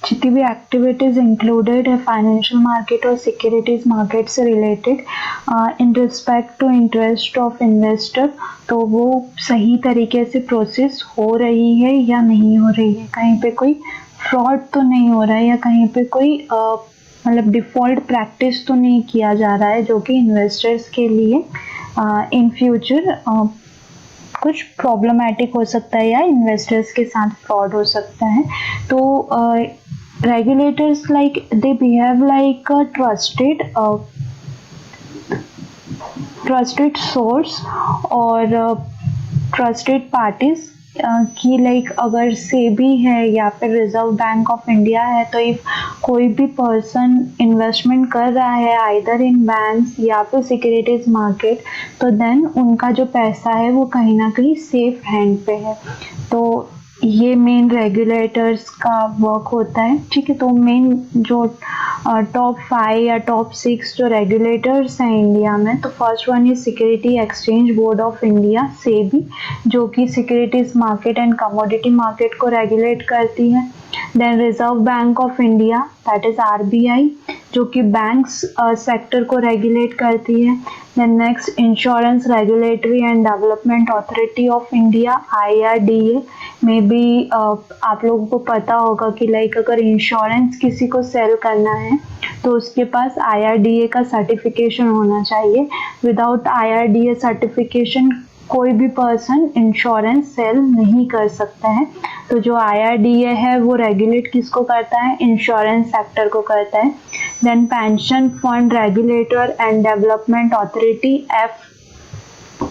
जितनी भी एक्टिविटीज इंक्लूडेड है फाइनेंशियल मार्केट और सिक्योरिटीज मार्केट से related in respect to interest of investor, तो वो सही तरीके से प्रोसेस हो रही है या नहीं हो रही है, कहीं पे कोई फ्रॉड तो नहीं हो रहा है या कहीं पे कोई मतलब डिफ़ॉल्ट प्रैक्टिस तो नहीं किया जा रहा है जो कि इन्वेस्टर्स के लिए इन फ्यूचर कुछ प्रॉब्लमैटिक हो सकता है या इन्वेस्टर्स के साथ फ्रॉड हो सकता है। तो regulators like they behave like a trusted source और ट्रस्टेड पार्टीज कि लाइक अगर सेबी है या फिर रिजर्व बैंक ऑफ इंडिया है, तो इफ कोई भी पर्सन इन्वेस्टमेंट कर रहा है आइदर इन बैंक्स या फिर सिक्योरिटीज मार्केट, तो देन उनका जो पैसा है वो कहीं ना कहीं सेफ हैंड पे है। तो ये मेन रेगुलेटर्स का वर्क होता है, ठीक है। तो मेन जो टॉप 5 या टॉप 6 जो रेगुलेटर्स हैं इंडिया में, तो first one is security exchange board of India SEBI, जो कि securities market and commodity market को रेगुलेट करती है। Then reserve bank of India that is RBI, जो कि बैंक्स सेक्टर को रेगुलेट करती है। Then next insurance regulatory and development authority of India IRDA में भी आप लोगों को पता होगा कि लाइक अगर इंश्योरेंस किसी को सेल करना है तो उसके पास IRDA का सर्टिफिकेशन होना चाहिए। विदाउट IRDA सर्टिफिकेशन कोई भी पर्सन इंश्योरेंस सेल नहीं कर सकता है। तो जो IRDA है वो रेगुलेट किसको करता है, इंश्योरेंस सेक्टर को करता है। Then pension fund regulator and development authority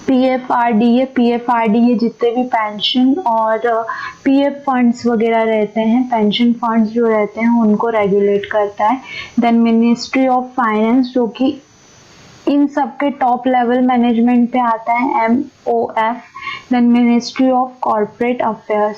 PFRDA जितने भी पेंशन और PF फंड्स वगैरह रहते हैं, पेंशन फंड्स जो रहते हैं उनको रेगुलेट करता है। देन मिनिस्ट्री ऑफ फाइनेंस, जो कि इन सबके टॉप लेवल मैनेजमेंट पे आता है, MOF। Then ministry of corporate affairs,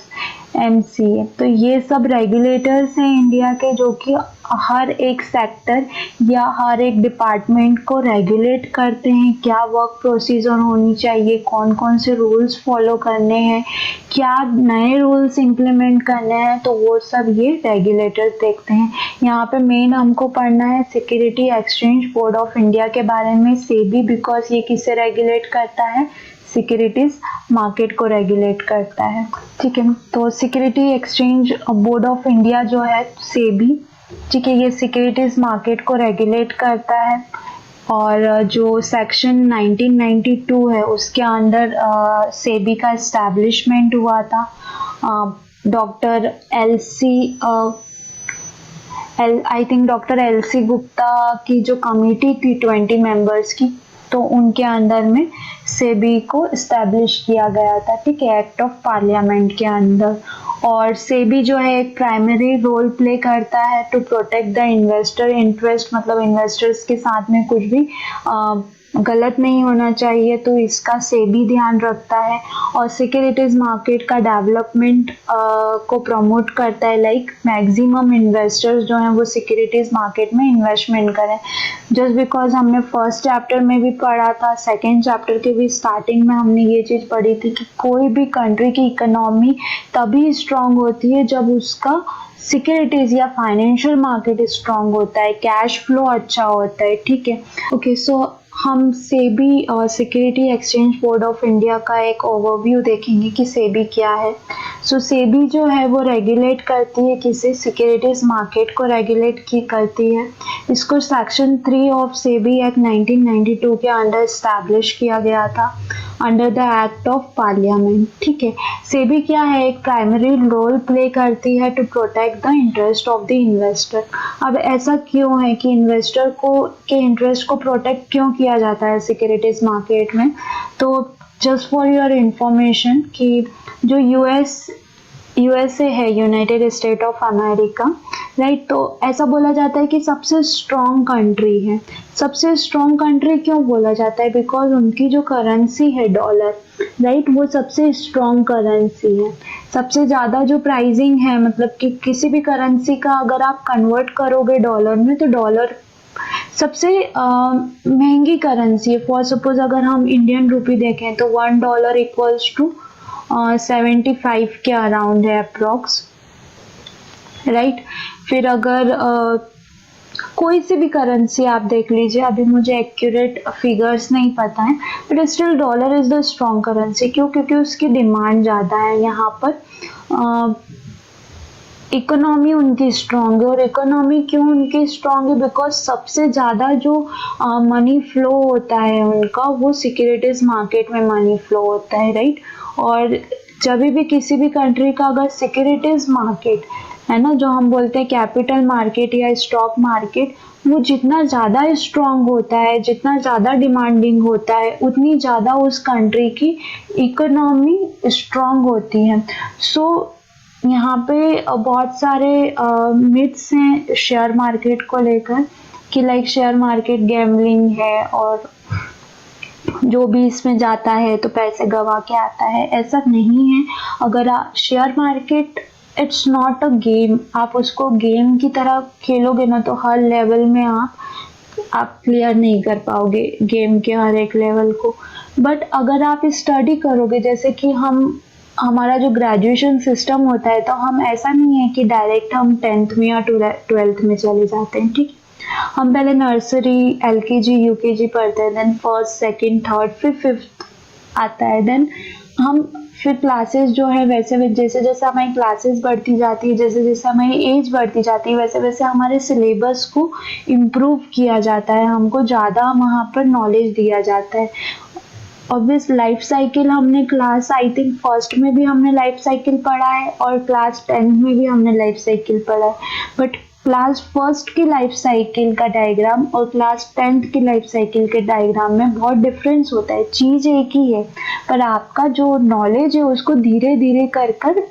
MCA। तो ये सब रेगुलेटर्स हैं इंडिया के जो कि हर एक सेक्टर या हर एक डिपार्टमेंट को रेगुलेट करते हैं, क्या वर्क प्रोसीजर होनी चाहिए, कौन कौन से रूल्स फॉलो करने हैं, क्या नए रूल्स इम्प्लीमेंट करने हैं, तो वो सब ये रेगुलेटर्स देखते हैं। यहाँ पे मेन हमको पढ़ना है security exchange board of India के बारे में, सेबी, बिकॉज ये किसे रेगुलेट करता है, सिक्योरिटीज मार्केट को रेगुलेट करता है, ठीक है। तो security exchange board of India जो है सेबी, ठीक है, ये सिक्योरिटीज मार्केट को रेगुलेट करता है। और जो सेक्शन 1992 है उसके अंडर सेबी का एस्टैब्लिशमेंट हुआ था। डॉक्टर एलसी गुप्ता की जो कमेटी थी 20 मेंबर्स की, तो उनके अंडर में सेबी को एस्टैब्लिश किया गया था, ठीक है, एक्ट ऑफ पार्लियामेंट के अंदर। और सेबी जो है एक प्राइमरी रोल प्ले करता है to protect the investor interest, मतलब इन्वेस्टर्स के साथ में कुछ भी गलत नहीं होना चाहिए, तो इसका सेबी ध्यान रखता है। और सिक्योरिटीज मार्केट का डेवलपमेंट को प्रमोट करता है, लाइक मैक्सिमम इन्वेस्टर्स जो हैं वो सिक्योरिटीज मार्केट में इन्वेस्टमेंट करें। जस्ट बिकॉज हमने फर्स्ट चैप्टर में भी पढ़ा था, सेकेंड चैप्टर के भी स्टार्टिंग में हमने ये चीज़ पढ़ी थी कि कोई भी कंट्री की इकोनॉमी तभी स्ट्रांग होती है जब उसका सिक्योरिटीज या फाइनेंशियल मार्केट स्ट्रांग होता है, कैश फ्लो अच्छा होता है, ठीक है। ओके, सो हम सेबी और security exchange board of India का एक ओवरव्यू देखेंगे कि सेबी क्या है। सो सेबी जो है वो रेगुलेट करती है किसी सिक्योरिटीज मार्केट को रेगुलेट की करती है। इसको सेक्शन 3 ऑफ सेबी एक्ट 1992 के अंडर एस्टैब्लिश किया गया था under the act of parliament, ठीक है। सेबी क्या है, एक प्राइमरी रोल प्ले करती है to protect the interest of the investor. अब ऐसा क्यों है कि इन्वेस्टर को के इंटरेस्ट को प्रोटेक्ट क्यों किया जाता है सिक्योरिटीज मार्केट में? तो जस्ट फॉर योर इंफॉर्मेशन कि जो US यूएसए है, United state of America, right. तो ऐसा बोला जाता है कि सबसे स्ट्रॉन्ग कंट्री है। सबसे स्ट्रॉन्ग कंट्री क्यों बोला जाता है? बिकॉज उनकी जो करेंसी है डॉलर, राइट, वो सबसे स्ट्रॉन्ग करेंसी है। सबसे ज़्यादा जो प्राइसिंग है, मतलब कि किसी भी करेंसी का अगर आप कन्वर्ट करोगे डॉलर में, तो डॉलर सबसे महंगी करेंसी है। फॉर सपोज अगर हम इंडियन रुपी देखें तो $1 इक्वल्स टू 75 के अराउंड है अप्रोक्स, राइट। फिर अगर कोई सी भी करेंसी आप देख लीजिए, अभी मुझे एक्यूरेट फिगर्स नहीं पता है, but still dollar is the strong currency. क्यों? क्योंकि उसकी डिमांड ज़्यादा है यहाँ पर। इकोनॉमी उनकी स्ट्रॉन्ग है। और इकोनॉमी क्यों उनकी स्ट्रॉन्ग है? बिकॉज सबसे ज़्यादा जो मनी फ्लो होता है उनका, वो सिक्योरिटीज मार्केट में मनी फ्लो होता है, राइट। और जब भी किसी भी कंट्री का अगर सिक्योरिटीज मार्केट है ना, जो हम बोलते हैं कैपिटल मार्केट या स्टॉक मार्केट, वो जितना ज़्यादा स्ट्रॉन्ग होता है, जितना ज़्यादा डिमांडिंग होता है, उतनी ज़्यादा उस कंट्री की इकोनॉमी स्ट्रॉन्ग होती है। सो यहाँ पे बहुत सारे मिथ्स हैं शेयर मार्केट को लेकर, कि लाइक शेयर मार्केट गैम्बलिंग है और जो भी इसमें जाता है तो पैसे गवा के आता है। ऐसा नहीं है। अगर share market it's not a game, आप उसको गेम की तरह खेलोगे ना, तो हर लेवल में आप क्लियर नहीं कर पाओगे गेम के हर एक लेवल को। बट अगर आप स्टडी करोगे, जैसे कि हमारा जो ग्रेजुएशन सिस्टम होता है, तो हम ऐसा नहीं है कि डायरेक्ट हम 10th में या 12th में चले जाते हैं, ठीक। हम पहले नर्सरी, एलकेजी, यूकेजी पढ़ते हैं, देन फर्स्ट, सेकंड, थर्ड, फिर फिफ्थ आता है। देन हम फिर क्लासेस जो है, वैसे जैसे जैसे हमारी क्लासेस बढ़ती जाती है, जैसे जैसे हमारी एज बढ़ती जाती है, वैसे वैसे हमारे सिलेबस को इम्प्रूव किया जाता है, हमको ज़्यादा वहाँ पर नॉलेज दिया जाता है। ऑब्वियस लाइफ साइकिल हमने क्लास, आई थिंक फर्स्ट में भी हमने लाइफ साइकिल पढ़ा है और क्लास 10th में भी हमने लाइफ साइकिल पढ़ा है। बट क्लास फर्स्ट की लाइफ साइकिल का डायग्राम और क्लास 10th की लाइफ साइकिल के डायग्राम में बहुत डिफरेंस होता है। चीज़ एक ही है, पर आपका जो नॉलेज है उसको धीरे धीरे कर कर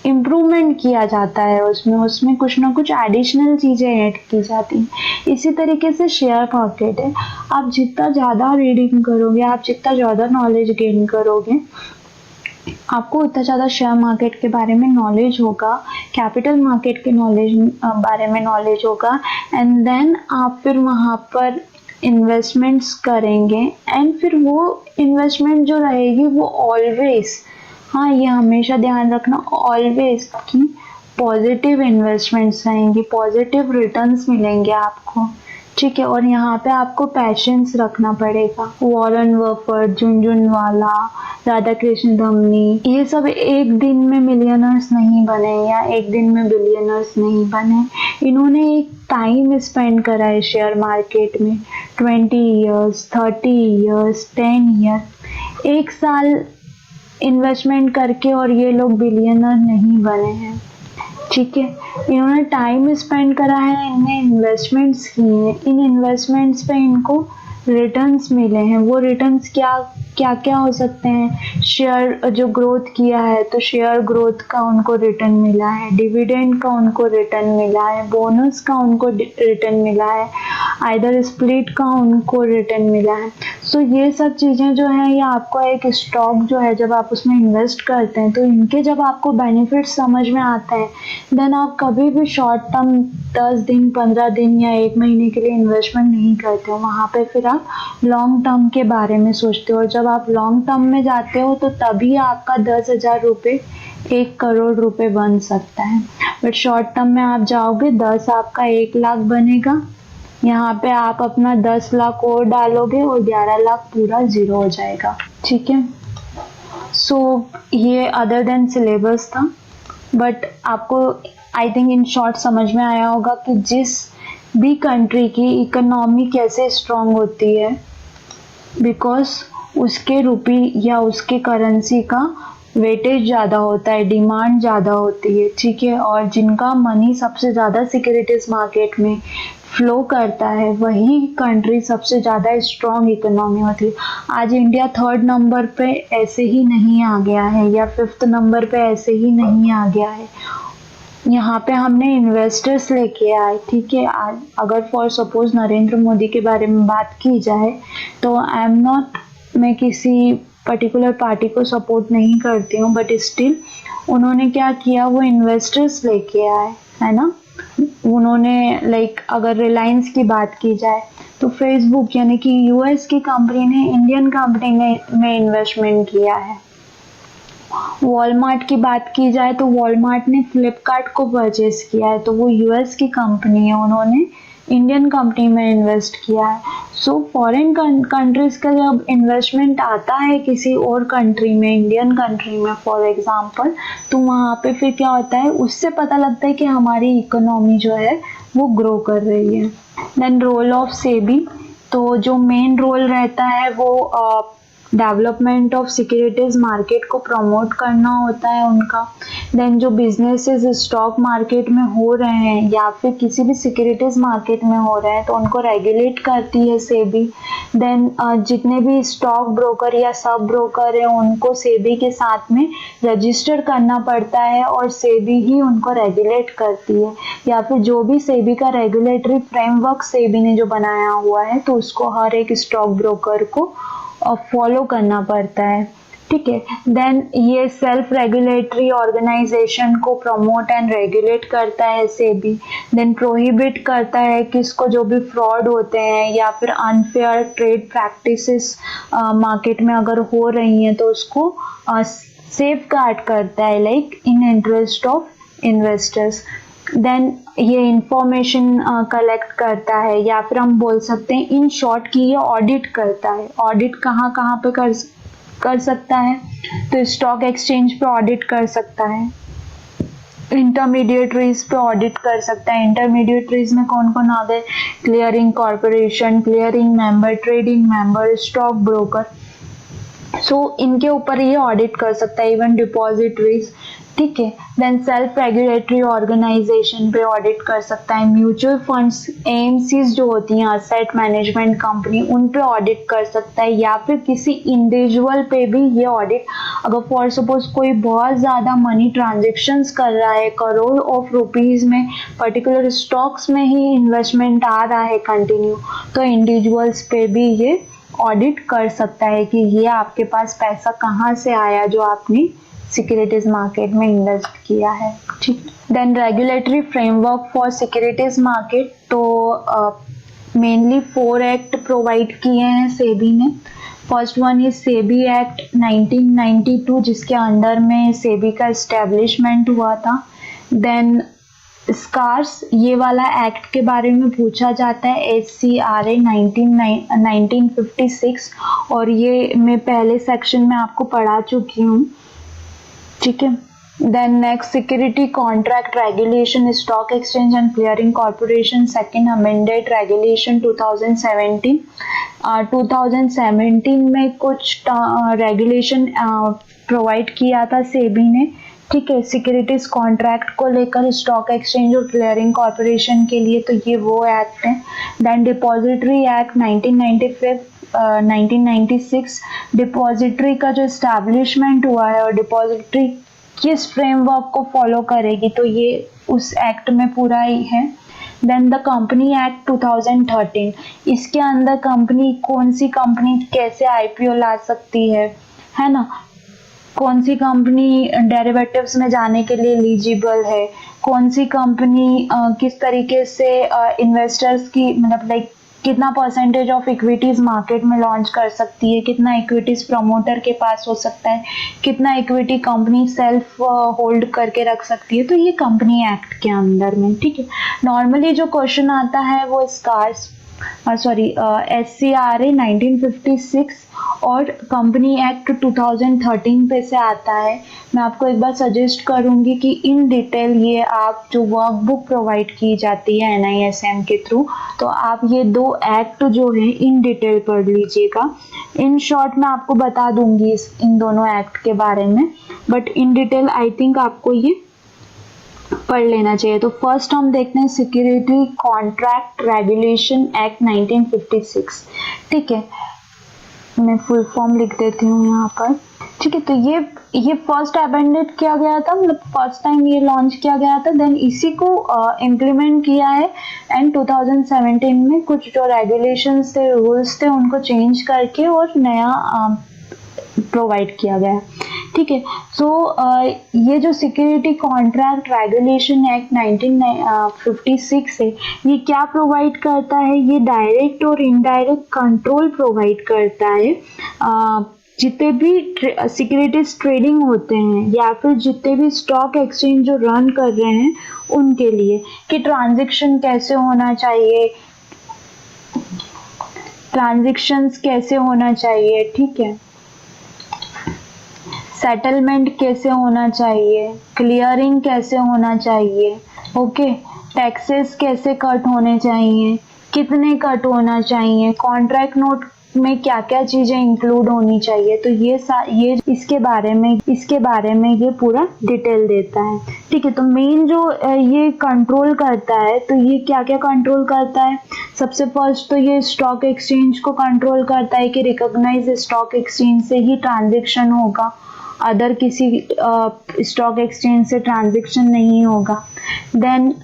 इम्प्रूवमेंट किया जाता है, उसमें कुछ ना कुछ एडिशनल चीज़ें ऐड की जाती हैं। इसी तरीके से शेयर मार्केट है। आप जितना ज़्यादा रीडिंग करोगे, आप जितना ज़्यादा नॉलेज गेन करोगे, आपको उतना ज़्यादा शेयर मार्केट के बारे में नॉलेज होगा, कैपिटल मार्केट के बारे में नॉलेज होगा। एंड देन आप फिर वहाँ पर इन्वेस्टमेंट्स करेंगे, एंड फिर वो इन्वेस्टमेंट जो रहेगी वो ऑलवेज, हाँ ये हमेशा ध्यान रखना, ऑलवेज की पॉजिटिव इन्वेस्टमेंट्स रहेंगी, पॉजिटिव रिटर्न्स मिलेंगे आपको, ठीक है। और यहाँ पे आपको पैशंस रखना पड़ेगा। वॉरेन बफेट, झुनझुनवाला, राधा कृष्ण धमनी, ये सब एक दिन में मिलियनर्स नहीं बने या एक दिन में बिलियनर्स नहीं बने। इन्होंने एक टाइम स्पेंड करा है शेयर मार्केट में, 20 ईयर्स, 30 ईयर्स, 10 ईयर, एक साल इन्वेस्टमेंट करके, और ये लोग बिलियनर नहीं बने हैं, ठीक है। इन्होंने टाइम स्पेंड करा है, इनने इन्वेस्टमेंट्स की हैं, इन इन्वेस्टमेंट्स पे इनको रिटर्न्स मिले हैं। वो रिटर्न्स क्या क्या हो सकते हैं? शेयर जो ग्रोथ किया है, तो शेयर ग्रोथ का उनको रिटर्न मिला है, डिविडेंड का उनको रिटर्न मिला है, बोनस का उनको रिटर्न मिला है, आइदर स्प्लिट का उनको रिटर्न मिला है। सो ये सब चीज़ें जो है, ये आपको एक स्टॉक जो है, जब आप उसमें इन्वेस्ट करते हैं, तो इनके जब आपको बेनिफिट्स समझ में आते हैं, देन आप कभी भी शॉर्ट टर्म 10 दिन, 15 दिन या 1 महीने के लिए इन्वेस्टमेंट नहीं करते हो। वहाँ पे फिर आप लॉन्ग टर्म के बारे में सोचते हो। जब आप लॉन्ग टर्म में जाते हो, तो तभी आपका 10,000 रुपये 1 करोड़ रुपए बन सकता है। बट शॉर्ट टर्म में आप जाओगे, 10 आपका 1 लाख बनेगा। यहाँ पे आप अपना 10 लाख और डालोगे और 11 लाख पूरा जीरो हो जाएगा, ठीक है। सो ये अदर देन सिलेबस था, बट आपको आई थिंक इन शॉर्ट समझ में आया होगा कि जिस भी कंट्री की इकोनॉमी कैसे स्ट्रांग होती है, बिकॉज उसके रुपी या उसके करेंसी का वेटेज ज़्यादा होता है, डिमांड ज़्यादा होती है, ठीक है। और जिनका मनी सबसे ज़्यादा सिक्योरिटीज मार्केट में फ्लो करता है वही कंट्री सबसे ज़्यादा स्ट्रॉन्ग इकोनॉमी होती है। आज इंडिया 3rd नंबर पे ऐसे ही नहीं आ गया है या 5th नंबर पे ऐसे ही नहीं आ गया है। यहाँ पे हमने इन्वेस्टर्स लेके आए, ठीक है। अगर फॉर सपोज नरेंद्र मोदी के बारे में बात की जाए तो आई एम नॉट, मैं किसी पर्टिकुलर पार्टी को सपोर्ट नहीं करती हूँ, बट स्टिल उन्होंने क्या किया, वो इन्वेस्टर्स लेके आए, है ना। उन्होंने अगर रिलायंस की बात की जाए तो फेसबुक यानी कि यूएस की कंपनी ने इंडियन कंपनी में इन्वेस्टमेंट किया है। वॉलमार्ट की बात की जाए तो वॉलमार्ट ने फ्लिपकार्ट को परचेज किया है, तो वो यूएस की कंपनी है, उन्होंने इंडियन कंपनी में इन्वेस्ट किया है। सो फॉरेन कंट्रीज का जब इन्वेस्टमेंट आता है किसी और कंट्री में, इंडियन कंट्री में फॉर एग्जांपल, तो वहाँ पे फिर क्या होता है, उससे पता लगता है कि हमारी इकोनॉमी जो है वो ग्रो कर रही है। देन रोल ऑफ सेबी, तो जो मेन रोल रहता है वो डेवलपमेंट ऑफ सिक्योरिटीज मार्केट को प्रमोट करना होता है उनका। देन जो बिजनेसेस स्टॉक मार्केट में हो रहे हैं या फिर किसी भी सिक्योरिटीज मार्केट में हो रहे हैं तो उनको रेगुलेट करती है सेबी। देन जितने भी स्टॉक ब्रोकर या सब ब्रोकर हैं उनको सेबी के साथ में रजिस्टर करना पड़ता है और सेबी ही उनको रेगुलेट करती है, या फिर जो भी सेबी का रेगुलेटरी फ्रेमवर्क सेबी ने जो बनाया हुआ है तो उसको हर एक स्टॉक ब्रोकर को फॉलो करना पड़ता है, ठीक है। देन ये सेल्फ रेगुलेटरी ऑर्गेनाइजेशन को प्रमोट एंड रेगुलेट करता है सेबी। देन प्रोहिबिट करता है कि इसको जो भी फ्रॉड होते हैं या फिर अनफेयर ट्रेड प्रैक्टिसेस मार्केट में अगर हो रही हैं तो उसको सेफ गार्ड करता है in interest of investors. Then ये इंफॉर्मेशन कलेक्ट करता है, या फिर हम बोल सकते हैं इन शॉर्ट कि ये ऑडिट करता है। ऑडिट कहाँ कहाँ पे कर सकता है, तो स्टॉक एक्सचेंज पे ऑडिट कर सकता है, इंटरमीडिएटरीज पे ऑडिट कर सकता है। इंटरमीडिएटरीज में कौन कौन आ गए, clearing corporation, clearing member, trading member, stock broker, so इनके ऊपर ये ऑडिट कर सकता है। इवन डिपॉजिटरीज, ठीक है। देन सेल्फ रेगुलेटरी ऑर्गेनाइजेशन पे ऑडिट कर सकता है। म्यूचुअल फंड्स, एएमसीज जो होती हैं असेट मैनेजमेंट कंपनी, उन पे ऑडिट कर सकता है, या फिर किसी इंडिविजुअल पे भी ये ऑडिट, अगर फॉर सपोज कोई बहुत ज़्यादा मनी ट्रांजेक्शन्स कर रहा है, करोड़ ऑफ रुपीज़ में पर्टिकुलर स्टॉक्स में ही इन्वेस्टमेंट आ रहा है कंटिन्यू, तो इंडिविजुअल्स पे भी ये ऑडिट कर सकता है कि ये आपके पास पैसा कहाँ से आया जो आपने सिक्योरिटीज मार्केट में इन्वेस्ट किया है, ठीक। Then regulatory framework for securities market, तो मेनली 4 एक्ट प्रोवाइड किए हैं सेबी ने। First one is SEBI act 1992 जिसके अंडर में सेबी का एस्टेब्लिशमेंट हुआ था। देन स्कार्स, ये वाला एक्ट के बारे में पूछा जाता है, SCRA 1956, और ये मैं पहले सेक्शन में आपको पढ़ा चुकी हूँ, ठीक है। Then next security contract regulation, stock exchange and clearing corporation, second amended regulation 2017। 2017 में कुछ रेगुलेशन प्रोवाइड किया था सेबी ने, ठीक है, सिक्योरिटीज कॉन्ट्रैक्ट को लेकर स्टॉक एक्सचेंज और क्लियरिंग कॉर्पोरेशन के लिए, तो ये वो एक्ट है। देन डिपॉजिटरी एक्ट 1996, डिपॉजिटरी का जो एस्टैब्लिशमेंट हुआ है और डिपॉजिटरी किस फ्रेमवर्क को फॉलो करेगी, तो ये उस एक्ट में पूरा ही है। देन द कंपनी एक्ट 2013, इसके अंदर कंपनी, कौन सी कंपनी कैसे आईपीओ ला सकती है ना, कौन सी कंपनी डेरिवेटिव्स में जाने के लिए एलिजिबल है, कौन सी कंपनी किस तरीके से इन्वेस्टर्स की मतलब कितना परसेंटेज ऑफ इक्विटीज मार्केट में लॉन्च कर सकती है, कितना इक्विटीज प्रमोटर के पास हो सकता है, कितना इक्विटी कंपनी सेल्फ होल्ड करके रख सकती है, तो ये कंपनी एक्ट के अंदर में, ठीक है। नॉर्मली जो क्वेश्चन आता है वो SCRA 1956 और कंपनी एक्ट 2013 पे से आता है। मैं आपको एक बार सजेस्ट करूंगी कि इन डिटेल ये आप जो वर्कबुक प्रोवाइड की जाती है NISM के थ्रू, तो आप ये 2 एक्ट जो है इन डिटेल पढ़ लीजिएगा। इन शॉर्ट मैं आपको बता दूंगी इन दोनों एक्ट के बारे में, but in detail I think आपको ये पढ़ लेना चाहिए। तो फर्स्ट हम देखते हैं सिक्योरिटी कॉन्ट्रैक्ट रेगुलेशन एक्ट 1956। ठीक है, मैं फुल फॉर्म लिख देती हूँ यहाँ पर। ठीक है, तो ये फर्स्ट अमेंडेड किया गया था, मतलब फर्स्ट टाइम ये लॉन्च किया गया था, देन इसी को इम्प्लीमेंट किया है एंड 2017 में कुछ जो रेगुलेशंस थे, रूल्स थे, उनको चेंज करके और नया प्रोवाइड किया गया। ठीक है, सो ये जो सिक्योरिटी कॉन्ट्रैक्ट रेगुलेशन एक्ट 1956 है, ये क्या प्रोवाइड करता है? ये डायरेक्ट और इनडायरेक्ट कंट्रोल प्रोवाइड करता है जितने भी सिक्योरिटीज ट्रेडिंग होते हैं या फिर जितने भी स्टॉक एक्सचेंज जो रन कर रहे हैं उनके लिए, कि ट्रांजैक्शन कैसे होना चाहिए, ट्रांजैक्शंस कैसे होना चाहिए, ठीक है, सेटलमेंट कैसे होना चाहिए, क्लियरिंग कैसे होना चाहिए, ओके, टैक्सेस कैसे कट होने चाहिए, कितने कट होना चाहिए, कॉन्ट्रैक्ट नोट में क्या क्या चीजें इंक्लूड होनी चाहिए। तो ये इसके बारे में ये पूरा डिटेल देता है। ठीक है, तो मेन जो ये कंट्रोल करता है, तो ये क्या क्या कंट्रोल करता है? सबसे फर्स्ट तो ये स्टॉक एक्सचेंज को कंट्रोल करता है कि रिकॉग्नाइज स्टॉक एक्सचेंज से ही ट्रांजेक्शन होगा, अदर किसी स्टॉक एक्सचेंज से ट्रांजेक्शन नहीं होगा। देन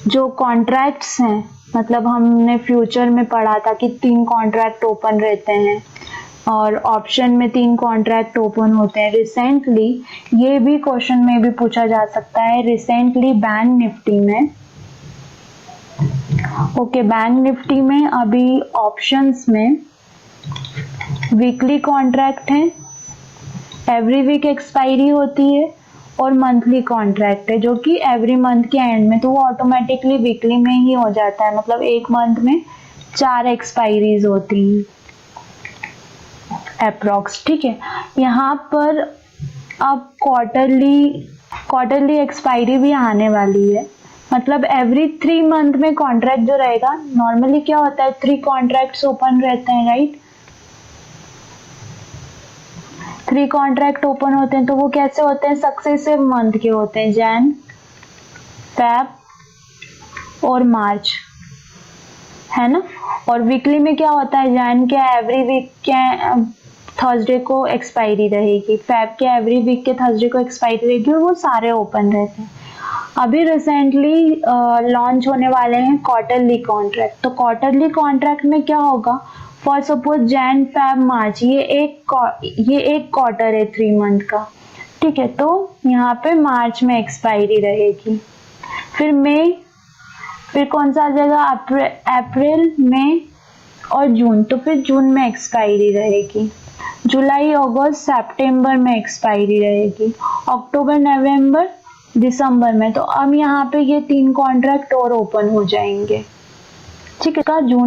जो कॉन्ट्रैक्ट्स हैं, मतलब हमने फ्यूचर में पढ़ा था कि 3 कॉन्ट्रैक्ट ओपन रहते हैं और ऑप्शन में 3 कॉन्ट्रैक्ट ओपन होते हैं। रिसेंटली ये भी क्वेश्चन में भी पूछा जा सकता है, रिसेंटली बैंक निफ्टी में, ओके, बैंक निफ्टी में अभी ऑप्शंस में वीकली कॉन्ट्रैक्ट है, एवरी वीक एक्सपायरी होती है, और मंथली कॉन्ट्रैक्ट है जो कि एवरी मंथ के एंड में, तो वो ऑटोमेटिकली वीकली में ही हो जाता है, मतलब एक मंथ में 4 एक्सपायरीज होती हैं अप्रॉक्स। ठीक है, यहाँ पर अब क्वार्टरली एक्सपायरी भी आने वाली है, मतलब एवरी 3 मंथ में कॉन्ट्रैक्ट जो रहेगा, नॉर्मली क्या होता है 3 कॉन्ट्रैक्ट्स ओपन रहते हैं, राइट, 3 कॉन्ट्रैक्ट ओपन होते हैं, तो वो कैसे होते हैं? सक्सेसिव मंथ के होते हैं, जैन, फेब और मार्च, है ना। और वीकली में क्या होता है? जैन के एवरी वीक के थर्सडे को एक्सपायरी रहेगी, फेब के एवरी वीक के थर्सडे को एक्सपायरी रहेगी, और वो सारे ओपन रहते हैं। अभी रिसेंटली लॉन्च होने वाले हैं क्वार्टरली कॉन्ट्रैक्ट। तो क्वार्टरली कॉन्ट्रैक्ट में क्या होगा? फॉर सपोज जैन, फेब, मार्च, ये एक क्वार्टर है 3 मंथ का। ठीक है, तो यहाँ पे मार्च में एक्सपायरी रहेगी, फिर मई, फिर कौन सा आ जाएगा? अप्रैल, मई और जून, तो फिर जून में एक्सपायरी रहेगी, जुलाई, अगस्त, सितंबर में एक्सपायरी रहेगी, अक्टूबर, नवंबर, दिसंबर में। तो अब यहाँ पे ये 3 कॉन्ट्रैक्ट और ओपन हो जाएंगे। ठीक है,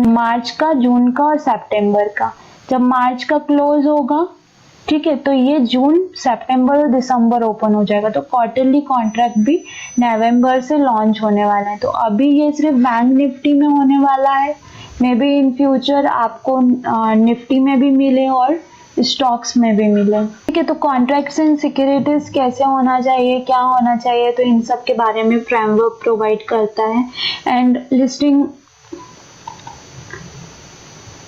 मार्च का, जून का और सितंबर का। जब मार्च का क्लोज होगा, ठीक है, तो ये जून, सितंबर और दिसंबर ओपन हो जाएगा। तो क्वार्टरली कॉन्ट्रैक्ट भी नवंबर से लॉन्च होने वाला है। तो अभी ये सिर्फ बैंक निफ्टी में होने वाला है, मे बी इन फ्यूचर आपको निफ्टी में भी मिले और स्टॉक्स में भी मिले। ठीक है, तो कॉन्ट्रैक्ट्स एंड सिक्योरिटीज कैसे होना चाहिए, क्या होना चाहिए, तो इन सब के बारे में फ्रेमवर्क प्रोवाइड करता है। And listing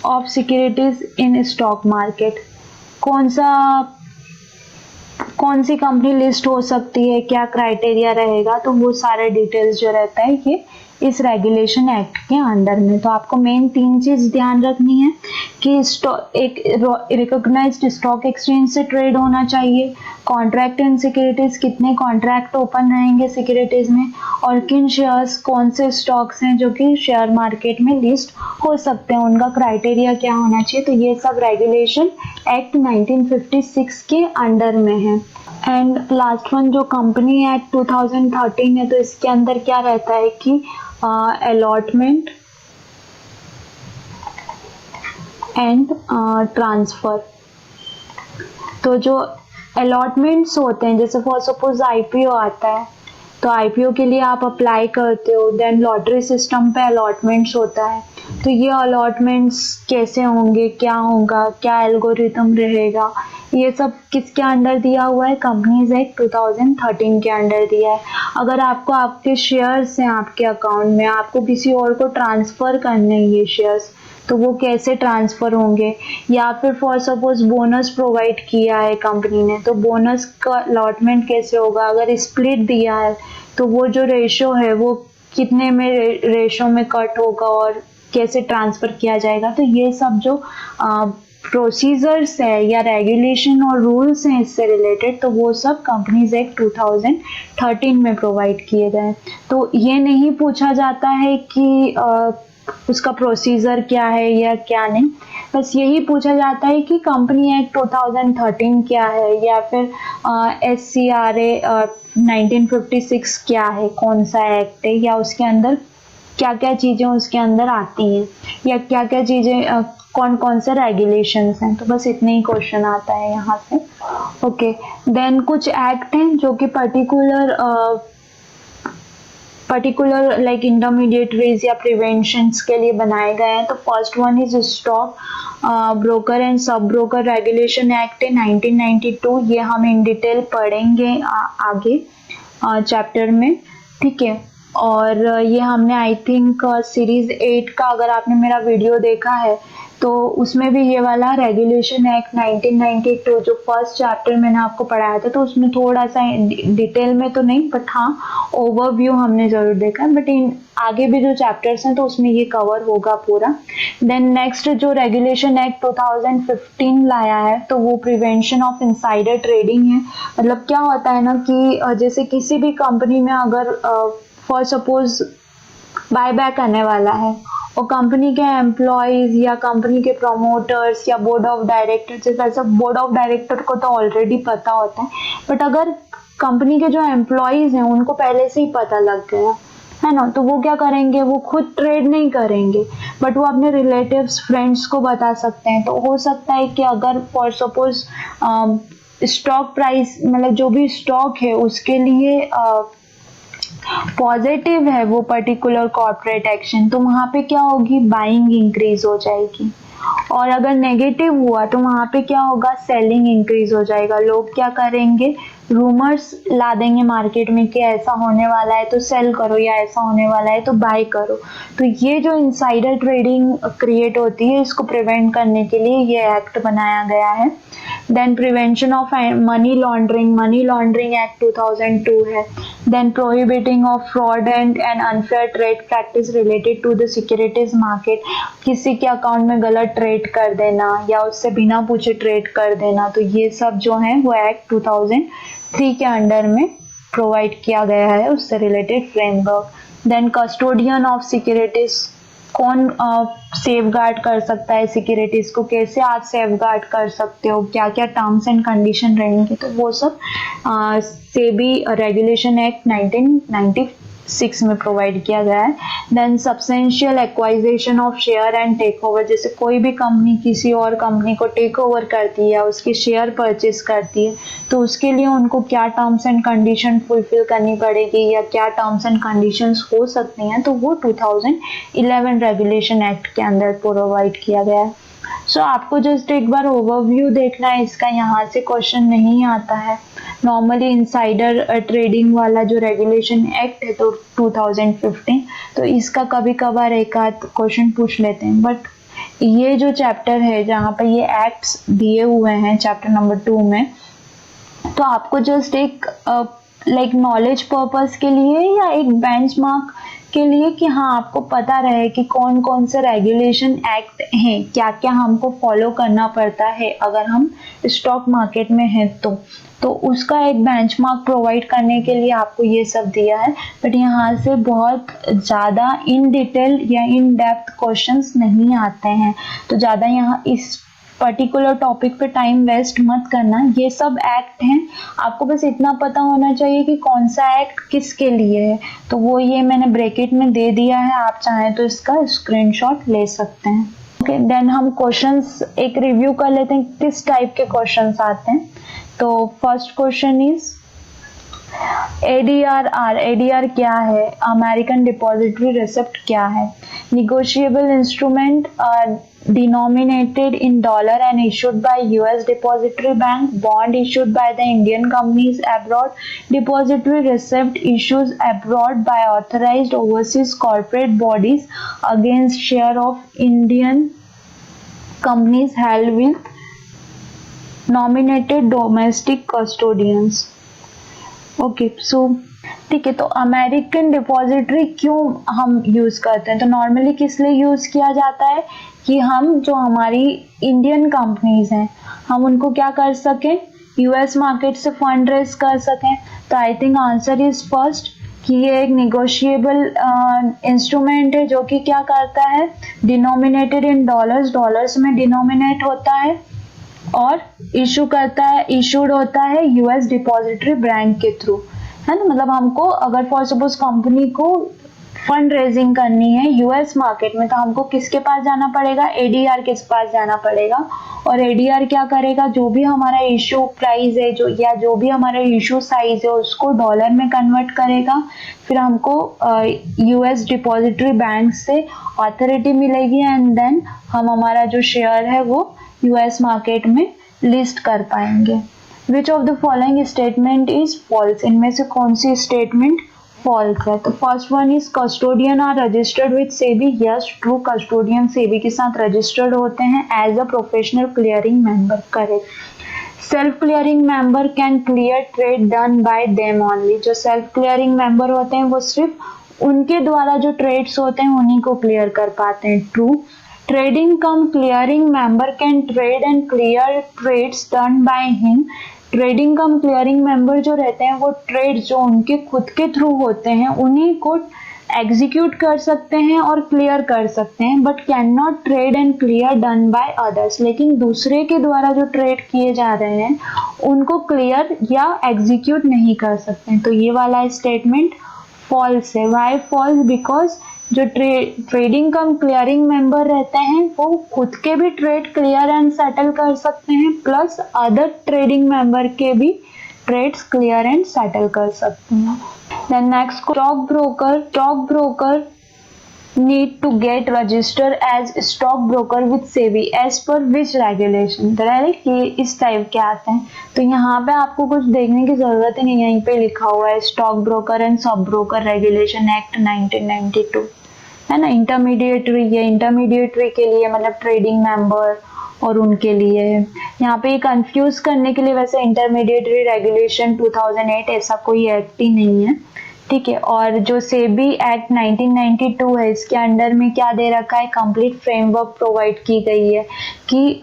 of securities in stock market, कौन सी कंपनी लिस्ट हो सकती है, क्या क्राइटेरिया रहेगा, तो वो सारे डिटेल्स जो रहता है ये इस रेगुलेशन एक्ट के अंडर में। तो आपको मेन 3 चीज ध्यान रखनी है कि एक रिकॉग्नाइज्ड स्टॉक एक्सचेंज से ट्रेड होना चाहिए, कॉन्ट्रैक्ट एंड सिक्योरिटीज, कितने कॉन्ट्रैक्ट ओपन रहेंगे सिक्योरिटीज में, और किन शेयर्स, कौन से स्टॉक्स हैं जो कि शेयर मार्केट में लिस्ट हो सकते हैं, उनका क्राइटेरिया क्या होना चाहिए। तो ये सब रेगुलेशन एक्ट 1956 के अंडर में है। एंड लास्ट वन जो कंपनी एक्ट 2013 है, तो इसके अंदर क्या रहता है कि अलॉटमेंट एंड ट्रांसफर। तो जो अलॉटमेंट्स होते हैं, जैसे फॉर सपोज आईपीओ आता है, तो आईपीओ के लिए आप अप्लाई करते हो, देन लॉटरी सिस्टम पे अलॉटमेंट्स होता है। तो ये अलॉटमेंट्स कैसे होंगे, क्या होगा, क्या एल्गोरिथम रहेगा, ये सब किसके अंडर दिया हुआ है? कंपनीज एक्ट 2013 के अंडर दिया है। अगर आपको आपके शेयर्स हैं आपके अकाउंट में, आपको किसी और को ट्रांसफर करने हैं ये शेयर्स, तो वो कैसे ट्रांसफर होंगे? या फिर फॉर सपोज बोनस प्रोवाइड किया है कंपनी ने, तो बोनस का अलॉटमेंट कैसे होगा? अगर स्प्लिट दिया है तो वो जो रेशो है वो कितने में रेशो में कट होगा और कैसे ट्रांसफर किया जाएगा? तो ये सब जो प्रोसीजर्स है या रेगुलेशन और रूल्स हैं इससे रिलेटेड, तो वो सब कंपनीज एक्ट 2013 में प्रोवाइड किए गए। तो ये नहीं पूछा जाता है कि उसका प्रोसीजर क्या है या क्या नहीं, बस यही पूछा जाता है कि कंपनी एक्ट 2013 क्या है, या फिर SCRA 1956 क्या है, कौन सा एक्ट है, या उसके अंदर क्या क्या चीज़ें उसके अंदर आती हैं, या क्या क्या चीज़ें कौन कौन से रेगुलेशंस हैं। तो बस इतने ही क्वेश्चन आता है यहाँ से। ओके, देन कुछ एक्ट हैं जो कि पर्टिकुलर लाइक इंटरमीडिएटरीज या प्रिवेंशंस के लिए बनाए गए हैं। तो first one is stock broker and sub broker regulation act है 1992। ये हम इन डिटेल पढ़ेंगे आगे चैप्टर में, ठीक है। और ये हमने आई थिंक सीरीज 8 का, अगर आपने मेरा वीडियो देखा है तो उसमें भी ये वाला रेगुलेशन एक्ट 1992 जो फर्स्ट चैप्टर मैंने आपको पढ़ाया था, तो उसमें थोड़ा सा डिटेल में तो नहीं, बट हाँ ओवरव्यू हमने जरूर देखा है। बट इन आगे भी जो चैप्टर्स हैं तो उसमें ये कवर होगा पूरा। देन नेक्स्ट जो रेगुलेशन एक्ट 2015 लाया है, तो वो प्रिवेंशन ऑफ इनसाइडर ट्रेडिंग है। मतलब क्या होता है ना कि जैसे किसी भी कंपनी में अगर फॉर सपोज बायबैक आने वाला है और कंपनी के एम्प्लॉयज या कंपनी के प्रमोटर्स या बोर्ड ऑफ डायरेक्टर, वैसे बोर्ड ऑफ डायरेक्टर को तो ऑलरेडी पता होता है, बट अगर कंपनी के जो एम्प्लॉयज हैं उनको पहले से ही पता लग गया है ना, तो वो क्या करेंगे? वो खुद ट्रेड नहीं करेंगे, बट वो अपने रिलेटिव्स फ्रेंड्स को बता सकते हैं। तो हो सकता है कि अगर फॉर सपोज स्टॉक प्राइस, मतलब जो भी स्टॉक है उसके लिए पॉजिटिव है वो पर्टिकुलर कॉर्पोरेट एक्शन, तो वहां पे क्या होगी? बाइंग इंक्रीज हो जाएगी। और अगर नेगेटिव हुआ तो वहां पे क्या होगा? सेलिंग इंक्रीज हो जाएगा। लोग क्या करेंगे? रूमर्स ला देंगे मार्केट में कि ऐसा होने वाला है तो सेल करो, या ऐसा होने वाला है तो बाय करो। तो ये जो इनसाइडर ट्रेडिंग क्रिएट होती है, इसको प्रिवेंट करने के लिए ये एक्ट बनाया गया है। Then prevention of money laundering act 2002 है। Then prohibiting of fraud and unfair trade practice related to the securities market, किसी के अकाउंट में गलत ट्रेड कर देना या उससे बिना पूछे ट्रेड कर देना, तो ये सब जो है वो एक्ट 2003 के अंडर में प्रोवाइड किया गया है, उससे related framework. Then custodian of securities, कौन सेफगार्ड कर सकता है सिक्योरिटीज को, कैसे आप सेफगार्ड कर सकते हो, क्या क्या टर्म्स एंड कंडीशन रहेंगे, तो वो सब सेबी रेगुलेशन एक्ट 1996 में प्रोवाइड किया गया है। Then substantial acquisition of share and take over, जैसे कोई भी कंपनी किसी और कंपनी को टेक ओवर करती है या उसके शेयर परचेज करती है, तो उसके लिए उनको क्या टर्म्स एंड कंडीशन फुलफिल करनी पड़ेगी या क्या टर्म्स एंड कंडीशंस हो सकती हैं, तो वो 2011 रेगुलेशन एक्ट के अंदर प्रोवाइड किया गया है। सो आपको जस्ट एक बार ओवरव्यू देखना है इसका, यहाँ से क्वेश्चन नहीं आता है। नॉर्मली इनसाइडर ट्रेडिंग वाला जो रेगुलेशन एक्ट है तो 2015, तो इसका कभी कभार एक आध क्वेश्चन पूछ लेते हैं। बट ये जो चैप्टर है जहाँ पर ये एक्ट्स दिए हुए हैं चैप्टर नंबर 2 में, तो आपको जस्ट एक लाइक नॉलेज पर्पस के लिए या एक बेंचमार्क के लिए कि हाँ आपको पता रहे कि कौन कौन से रेगुलेशन एक्ट हैं, क्या क्या हमको फॉलो करना पड़ता है अगर हम स्टॉक मार्केट में हैं, तो उसका एक बेंचमार्क प्रोवाइड करने के लिए आपको ये सब दिया है। बट यहाँ से बहुत ज़्यादा इन डिटेल या इन डेप्थ क्वेश्चंस नहीं आते हैं, तो ज़्यादा यहाँ इस पर्टिकुलर टॉपिक पे टाइम वेस्ट मत करना। ये सब एक्ट हैं, आपको बस इतना पता होना चाहिए कि कौन सा एक्ट किसके लिए है, तो वो ये मैंने ब्रैकेट में दे दिया है, आप चाहें तो इसका स्क्रीनशॉट ले सकते हैं। ओके, देन हम क्वेश्चंस एक रिव्यू कर लेते हैं किस टाइप के क्वेश्चंस आते हैं। तो फर्स्ट क्वेश्चन इज ADR क्या है? अमेरिकन डिपॉजिटरी रिसिप्ट क्या है? negotiable instrument denominated in dollar and issued by US depository bank, bond issued by the Indian companies abroad, depository receipt issues abroad by authorized overseas corporate bodies against share of Indian companies held with nominated domestic custodians. Okay so ठीक है, तो American depository क्यों हम use करते हैं? तो normally किस लिए यूज किया जाता है कि हम जो हमारी इंडियन कंपनीज हैं हम उनको क्या कर सकें, यूएस मार्केट से फंड रेज कर सकें। तो I think answer is first कि ये एक निगोशिएबल इंस्ट्रूमेंट है जो कि क्या करता है, डिनोमिनेटेड इन डॉलर्स, डॉलर्स में डिनोमिनेट होता है और इशू करता है, इशूड होता है यूएस डिपॉजिटरी बैंक के थ्रू, है ना। मतलब हमको अगर फॉर सपोज कंपनी को फंड रेजिंग करनी है यूएस मार्केट में तो हमको किसके पास जाना पड़ेगा, एडीआर के पास जाना पड़ेगा। और एडीआर क्या करेगा, जो भी हमारा इशू प्राइस है जो या जो भी हमारा इशू साइज है उसको डॉलर में कन्वर्ट करेगा, फिर हमको यूएस डिपॉजिटरी बैंक से अथॉरिटी मिलेगी एंड देन हम हमारा जो शेयर है वो यूएस मार्केट में लिस्ट कर पाएंगे। Which of the following statement is false? इनमें से कौन सी स्टेटमेंट फॉल्स है? तो first one is custodian are registered with SEBI. Yes true, custodian SEBI के साथ रजिस्टर्ड होते हैं as a professional clearing member. Correct. Self clearing member can clear trade done by them only. जो self clearing member होते हैं वो सिर्फ उनके द्वारा जो ट्रेड्स होते हैं उन्हीं को क्लियर कर पाते हैं। True. Trading cum clearing member can trade and clear trades done by him. Trading cum clearing member जो रहते हैं वो ट्रेड जो उनके खुद के थ्रू होते हैं उन्हीं को एग्जीक्यूट कर सकते हैं और क्लियर कर सकते हैं, but can not trade and clear done by others. लेकिन दूसरे के द्वारा जो ट्रेड किए जा रहे हैं उनको क्लियर या एग्जीक्यूट नहीं कर सकते हैं। तो ये वाला स्टेटमेंट फॉल्स है। Why false? बिकॉज जो ट्रेडिंग कम क्लियरिंग मेंबर रहते हैं वो खुद के भी ट्रेड क्लियर एंड सेटल कर सकते हैं प्लस अदर ट्रेडिंग मेंबर के भी ट्रेड्स क्लियर एंड सेटल कर सकते हैं। Then next, stock broker need to get registered as stock broker with SEBI as per which regulation? Direct ये इस टाइप के आते हैं, तो यहाँ पे आपको कुछ देखने की जरूरत ही नहीं है, यहीं पे लिखा हुआ है stock broker and sub broker regulation act 1992, है ना। इंटरमीडिएटरी, ये इंटरमीडिएटरी के लिए मतलब ट्रेडिंग मेंबर और उनके लिए यहाँ पे कंफ्यूज करने के लिए, वैसे इंटरमीडिएटरी रेगुलेशन 2008 ऐसा कोई एक्ट ही नहीं है, ठीक है। और जो सेबी एक्ट 1992 है इसके अंडर में क्या दे रखा है, कंप्लीट फ्रेमवर्क प्रोवाइड की गई है कि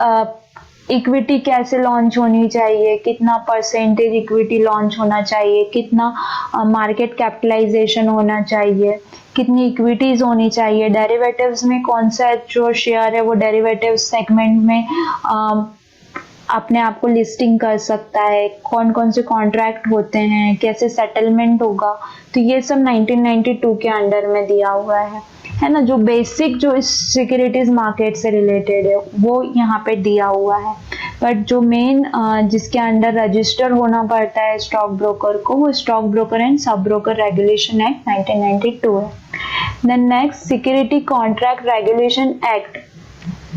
इक्विटी कैसे लॉन्च होनी चाहिए, कितना परसेंटेज इक्विटी लॉन्च होना चाहिए, कितना मार्केट कैपिटलाइजेशन होना चाहिए, कितनी इक्विटीज होनी चाहिए, डेरिवेटिव्स में कौन सा जो शेयर है वो डेरिवेटिव सेगमेंट में अपने आप को लिस्टिंग कर सकता है, कौन कौन से कॉन्ट्रैक्ट होते हैं, कैसे सेटलमेंट होगा, तो ये सब 1992 के अंडर में दिया हुआ है ना। जो बेसिक जो इस सिक्योरिटीज मार्केट से रिलेटेड है वो यहाँ पे दिया हुआ है, बट जो मेन जिसके अंडर रजिस्टर होना पड़ता है स्टॉक ब्रोकर को वो stock broker and sub broker regulation act 1992 है। Then next, security contract regulation act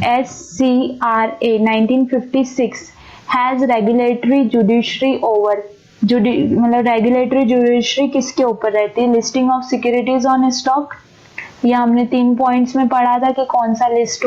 SCRA 1956 has regulatory judiciary over, मतलब रेगुलेटरी जुडिशरी किसके ऊपर रहती है, listing of securities on stock. ये हमने 3 पॉइंट्स में पढ़ा था कि कौन सा लिस्ट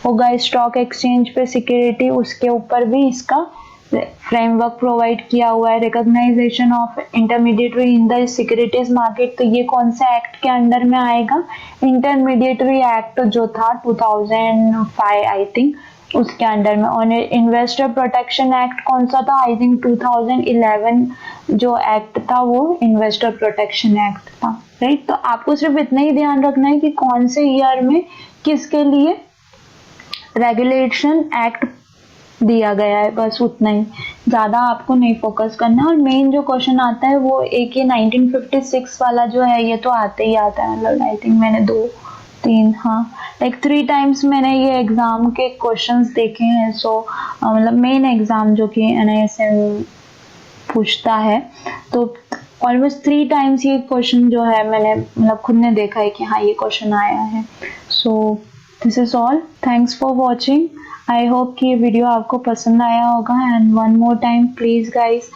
होगा स्टॉक एक्सचेंज पे सिक्योरिटी, उसके ऊपर भी इसका फ्रेमवर्क प्रोवाइड किया हुआ है, recognisation of intermediary in the securities market. तो ये कौन सा एक्ट के अंडर में आएगा, इंटरमीडिएटरी एक्ट जो था 2005 आई थिंक उसके अंडर में। और इन्वेस्टर प्रोटेक्शन एक्ट कौन सा था, आई थिंक 2011 जो एक्ट था वो इन्वेस्टर प्रोटेक्शन एक्ट था, राइट। तो आपको सिर्फ इतना ही ध्यान रखना है कि कौन से ईयर में किसके लिए रेगुलेशन एक्ट दिया गया है, बस उतना ही, ज्यादा आपको नहीं फोकस करना। और मेन जो क्वेश्चन आता है वो एक ये 1956 वाला जो है ये तो आते ही आता है, मतलब आई थिंक मैंने 2-3 लाइक 3 टाइम्स मैंने ये एग्जाम के क्वेश्चंस देखे हैं। सो मतलब मेन एग्जाम जो कि NISM पूछता है तो ऑलमोस्ट 3 टाइम्स ये क्वेश्चन जो है मैंने मतलब खुद ने देखा है कि हाँ ये क्वेश्चन आया है। So this is all, thanks for watching. I hope कि ये वीडियो आपको पसंद आया होगा। And one more time please guys,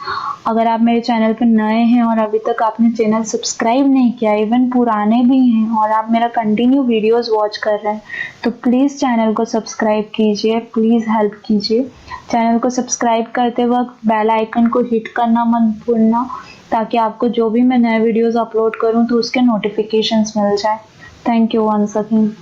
अगर आप मेरे चैनल पर नए हैं और अभी तक आपने चैनल सब्सक्राइब नहीं किया, इवन पुराने भी हैं और आप मेरा कंटिन्यू वीडियोस वॉच कर रहे हैं, तो प्लीज़ चैनल को सब्सक्राइब कीजिए, प्लीज़ हेल्प कीजिए। चैनल को सब्सक्राइब करते वक्त बेल आइकन को हिट करना मत भूलना, ताकि आपको जो भी मैं नए वीडियोस अपलोड करूं तो उसके नोटिफिकेशंस मिल जाए। Thank you once again.